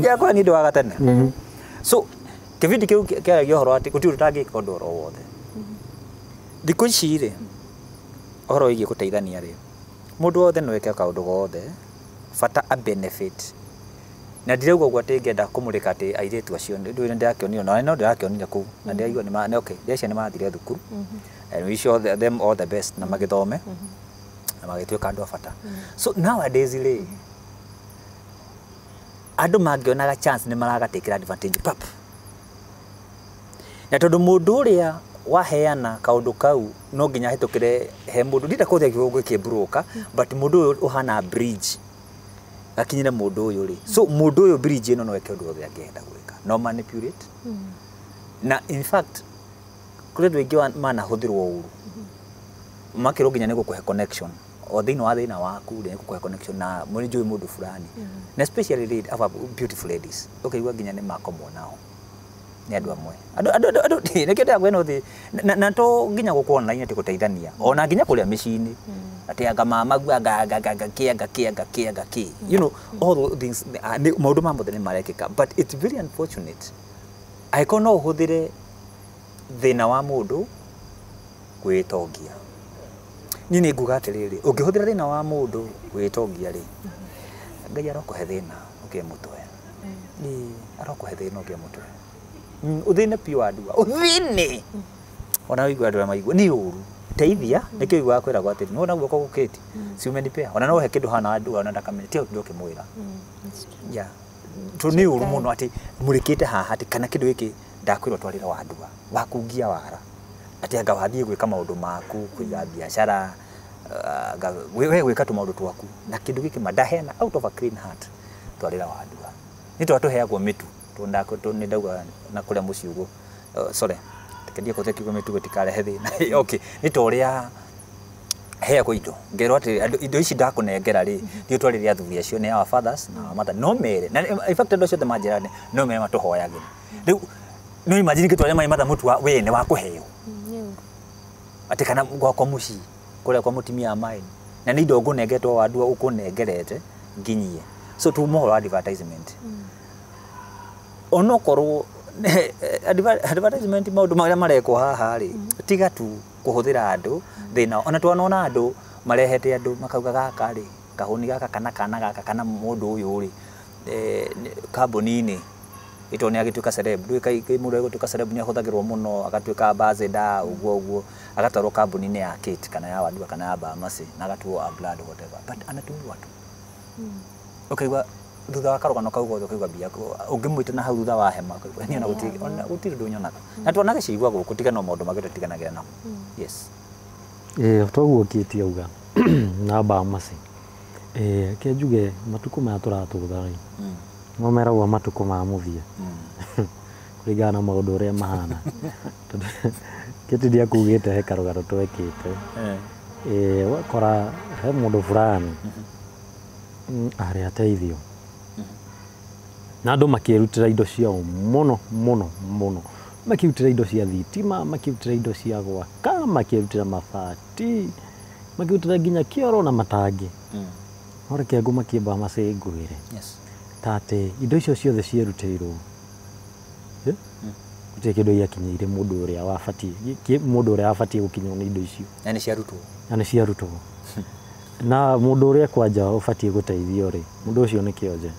Speaker 2: gĩakwa nĩ ũndũ wa gatene. So kĩbindi kĩu kĩarĩ gĩa ũhoro atĩ gũtirĩ ũtangĩka ũndũ oro wothe. Thikũ ici rĩ ũhoro wĩgiĩ gũteithania rĩ mũndũ wothe no eke kaũndũ gothe bata a benefit. Na ndirauga ũguo atĩ ngenda kũmũrĩka atĩ airĩtu acio ndũĩ ndĩrakĩonio na no ndĩrakĩonire kũu na ndĩraigua nĩ okay ndecia nĩ mathire thukuru and we show them all the best na magĩthome na magĩtuĩka andũ a bata. So nowadays rĩ andũ mangĩonaga chance nĩ maragatekĩra advantage pap. Na tondũ mũndũ ũrĩa waheana kaũndũ kau no nginya hetũkĩre he mũndũ ndita kũthia kiugo kĩmbroka but mũndũ ũyũ ũhana bridge akinyire mũndũ ũyũ rĩ. So mũndũ ũyũ bridge ĩno no eke ũndũ wothe angĩenda gwĩka no manipulate. Na in fact kũrĩ andũ aingĩ manahũthĩrwo ũru makĩrwo nginya nĩ gũkũhe connection o thĩinĩ wa thĩna waku nĩ gũkũhe connection na mũrĩ njũĩ mũndũ fulani na especially beautiful ladies ũkaigua nginya nĩ makomwo nao nĩ andũ amwe andũ nĩkĩo ndagwĩ no thĩ na to nginya gũkũ online atĩ gũteithania ona nginya kũrĩa mĩciĩ-inĩ atĩ anga mama gua you know all those things maũndũ ma mothe nĩ marekĩka but it's very unfortunate angĩkorwo no ũhũthĩre thĩna wa mũndũ gwĩtongia. Niĩ nĩ nguga atĩrĩrĩ ũngĩhũthĩra thĩna wa mũndũ gwĩtongia rĩ Ngai arokũhe thĩna ũkĩmũtwe arokũhe thĩna ũkĩmũtwe uthine piwa andũ uthine ona wĩigua andũ maigua nĩ ũru teithia nĩkĩo igua kwĩra gwa atĩ no naguo kũgũkĩti si umenipea ona no he kĩndũ hana andũ ona ndakamenya tio ndio kĩmwĩra ya to nĩ ũru mũno atĩ mũrĩkĩte haha atĩ kana kĩndũ gĩkĩ ndakwĩrwo twarĩra wa andũ wakungia wara atĩ anga wathiĩ gwĩka maũndũ maku kũiga biacara we gwĩka tũmaũndũ twaku na kĩndũ gĩkĩ mandahena out of a clean heart twarĩra wa andũ nĩ twatũheagwo mĩtu nĩ ndauga na kũrĩa mũciĩ ũguo sorry tekendia kũte kiugo mĩtu gũtikarehe thĩna okay nĩ ta ũrĩa heagwo indo ngerwo atĩ indo ici ndakũnengera rĩ nĩ twarĩre athuri acio nĩ our fathers na mother no mere na in fact andũ acio othe manjĩra no mere matũhoyagĩra rĩu no imagine kĩtwarĩre mai matha mũtu we nĩ wa kũheo atĩ kana gwakwa mũciĩ kũrĩa kwa mũtimia maĩ na nĩ indo ngũnengetwo wa andũ ũkũnengerete nginyie so tu mohoro advertisement onokorwo advertisement maũndũ marĩa marekwo haha rĩ tiga tu kũhũthĩra andũ thĩna ona twanona andũ marehete andũ makauga gaka rĩ kahũni gaka kana gaka kana mũndũ ũyũ rĩ kambuni-inĩ ito nĩ agĩtuĩka celeb ndũĩ mũndũ agĩtuĩka celeb nĩ ahũthagĩrwo mũno agatuĩka ambassador ũguo agatwarwo kambuni-inĩ ya Kate kana ya Wadua kana ya Bahamasi na agatuo a blood whatever but anatumiwa tu ukaigua thutha wa karũgano kau gothe ukaigua mbia ũngĩmwĩte na hau thutha wa hema ni ona gũtirĩ ndũ nyonaga na tuonaga ciigua gũkũ tigana maũndũ mangĩ tũtiganagĩra namo yes
Speaker 1: toguo Kate auga na Bahamasi ke njuge matukũ maya tũratũtha rĩ no meragwo matukũ ma mũthia kũringana na maũndũ ũrĩa mahana Kate ndiakugĩte he karũgano twekĩte wakora he mũndũ fulani arĩ ateithio na andũ makĩrutĩra indo ciao mũno makĩrutĩra indo cia thitima makĩrutĩra indo cia gwaka makĩrutĩra mabati makĩrutĩra nginya kĩoro na matangi no reke ngũ makĩmba macĩngwĩre tate indo icio ciothe cierutĩirwo gũtirĩ kĩndũ gĩakinyĩire mũndũ ũrĩa wabatiĩ gũkinywo nĩ indo icio
Speaker 2: na nĩ ciarutwo
Speaker 1: na mũndũ ũrĩa kwanja ũbatiĩ gũteithio rĩ mũndũ ũcio nĩ kĩonje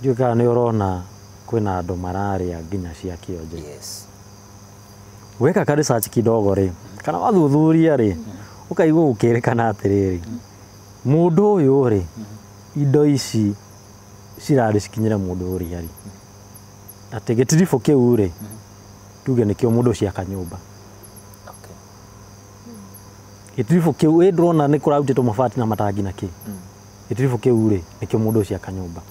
Speaker 1: ndiũĩ kana nĩ ũrona kwĩna andũ mararĩa nginya cia kĩonje weka ka research kidogo rĩ kana wathuthuria rĩ ũkaigua ũkĩrĩkana atĩrĩrĩ mundu uyu ri indo ici cirari cikinyira mundu uri ari ati gitirifu kiu ri tuge nikio mundu ciaka nyumba gitirifu kiu ndrona ni kurautitwo mabati na matangi na ki gitirifu kiu ri nikio mundu ciaka nyumba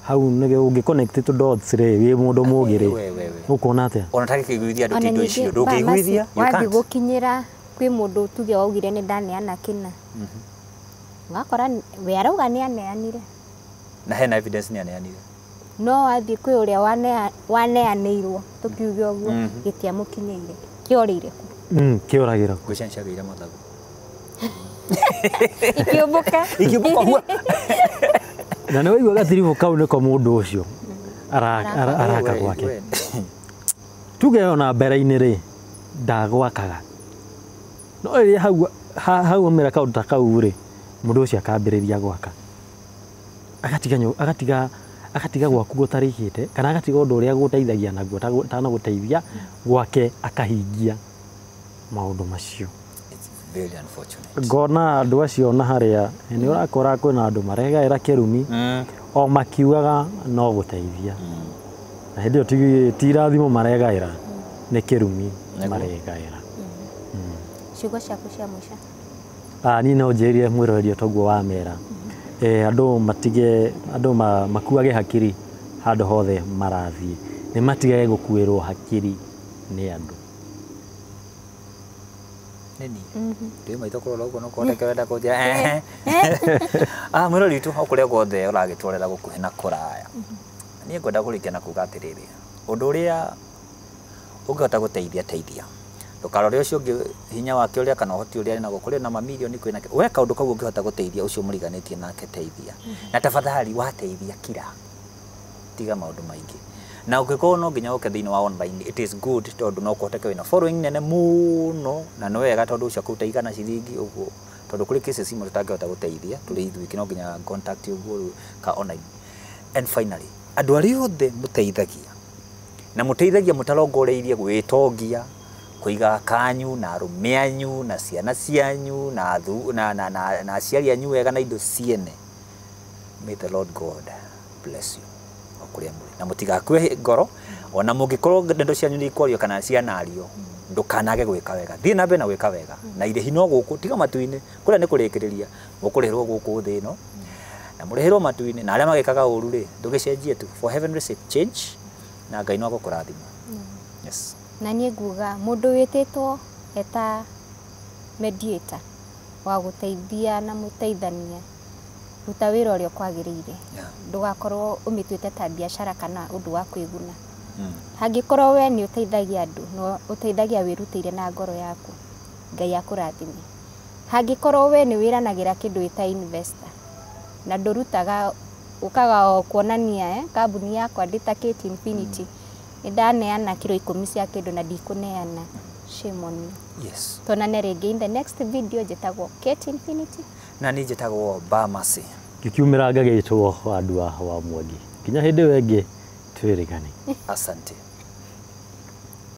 Speaker 1: hau nige ungi connect to dots ri wi mundu mugiri ukona atia
Speaker 2: onataka kiguithia andu tindo icio ndungiguithia
Speaker 3: wathi gukinyira kwi mundu tuge waugire ni ndaneana kina ngakora we arauga ni aneanire
Speaker 2: na hena evidence ni aneanire
Speaker 3: no wathi kwi uria waneanirwo tukiuge uguo gitiamukinyeire kiorire ku
Speaker 1: kiuragira ku
Speaker 2: gucencagira mathagu
Speaker 3: ikiumbuka
Speaker 2: huwa
Speaker 1: na nĩ waigua gatiribu kau nĩko mũndũ ũcio araka gwake tuge ona mbere-inĩ rĩ ndagwakaga no rĩrĩa hau omera kaũndũ ta kau rĩ mũndũ ũcio akambĩrĩria gwaka agatiga gwaku gũtarĩkĩte kana agatiga ũndũ ũrĩa gũteithagia naguo tanagũteithia gwake akahingia maũndũ macio.
Speaker 2: Very unfortunate.
Speaker 1: Ngona andũ acio na harĩa nĩ ũrakora kwĩna andũ maregaĩra kĩrumi o makiugaga no gũteithia na hĩndĩ ĩyo ti irathimo maregaĩra nĩ kĩrumi maregaĩra.
Speaker 3: Ciugo ciaku cia mũico?
Speaker 1: Niĩ no njĩrie mwĩrorerio toguo wa mera andũ matige andũ makuage hakiri handũ hothe marathiĩ nĩ matigage gũkuĩrwo hakiri nĩ andũ.
Speaker 2: Neni ndio maitho kurora uko no koteke wenda kujira mwiro ritu okuria gothe uragitwarera gukuhe na kuraya nie ngwenda kurikia na kuga atiriri undu uria ungihota guteithia teithia ndukarore ucio ungi hinya wake uria kana uhoti uria na gukuri na mamilioni kwina we kaundu kau ungihota guteithia ucio muriganitie nake teithia na tafadhali wateithia kira tiga maundu maingi na ukiko no nginya uke thini wa online it is good tondu no kuhoteke wina following nene muno na no wega tondu ucio kuteithia na ciringi uguo tondu kuri cases imwe tutangihota guteithia tuli ithuiki no nginya contact uguo ka online. And finally andu ari othe muteithagia na muteithagia mutarongoreirie gwitongia kuiga kanyu na arume anyu na ciana cianyu na aciari anyu wega na indo ciene. May the Lord God bless you okuria muri na mutigakue ngoro ona mungikorwo ndendo cianyu ni ikwario kana cianario ndukanage gwika wega thie na mbere na gwika wega na ire hino guku tiga matu-ini kuria ni kurikiriria gukurihirwo guku thi no na murihirwo matu-ini na aria magikaga uru ri ndugicenjie tu for heavenly sake change na Ngai no agukurathima. Yes.
Speaker 3: Na nie nguga mundu wititwo eta mediator wa guteithia na muteithania ruta wira uria kwagiriire ndugakorwo umituite ta biashara kana undu wa kwiguna. Hangikorwo we ni uteithagia andu no uteithagia wirutire na ngoro yaku Ngai akurathime. Hangikorwo we ni wiranagira kindu ita investor na ndurutaga ukaga kuonania kambuni yakwa ndita Kate Infinity ndaneana kilo 10 cia kindu na ndikuneana shame on you.
Speaker 2: Yes.
Speaker 3: Tonane ringi in the next video jetagwo Kate Infinity
Speaker 2: na ni jetagwo Bamasi
Speaker 1: gikiumira ngagitwo andu wa Mwangi kinya hindi wengi twirigani.
Speaker 2: Asante.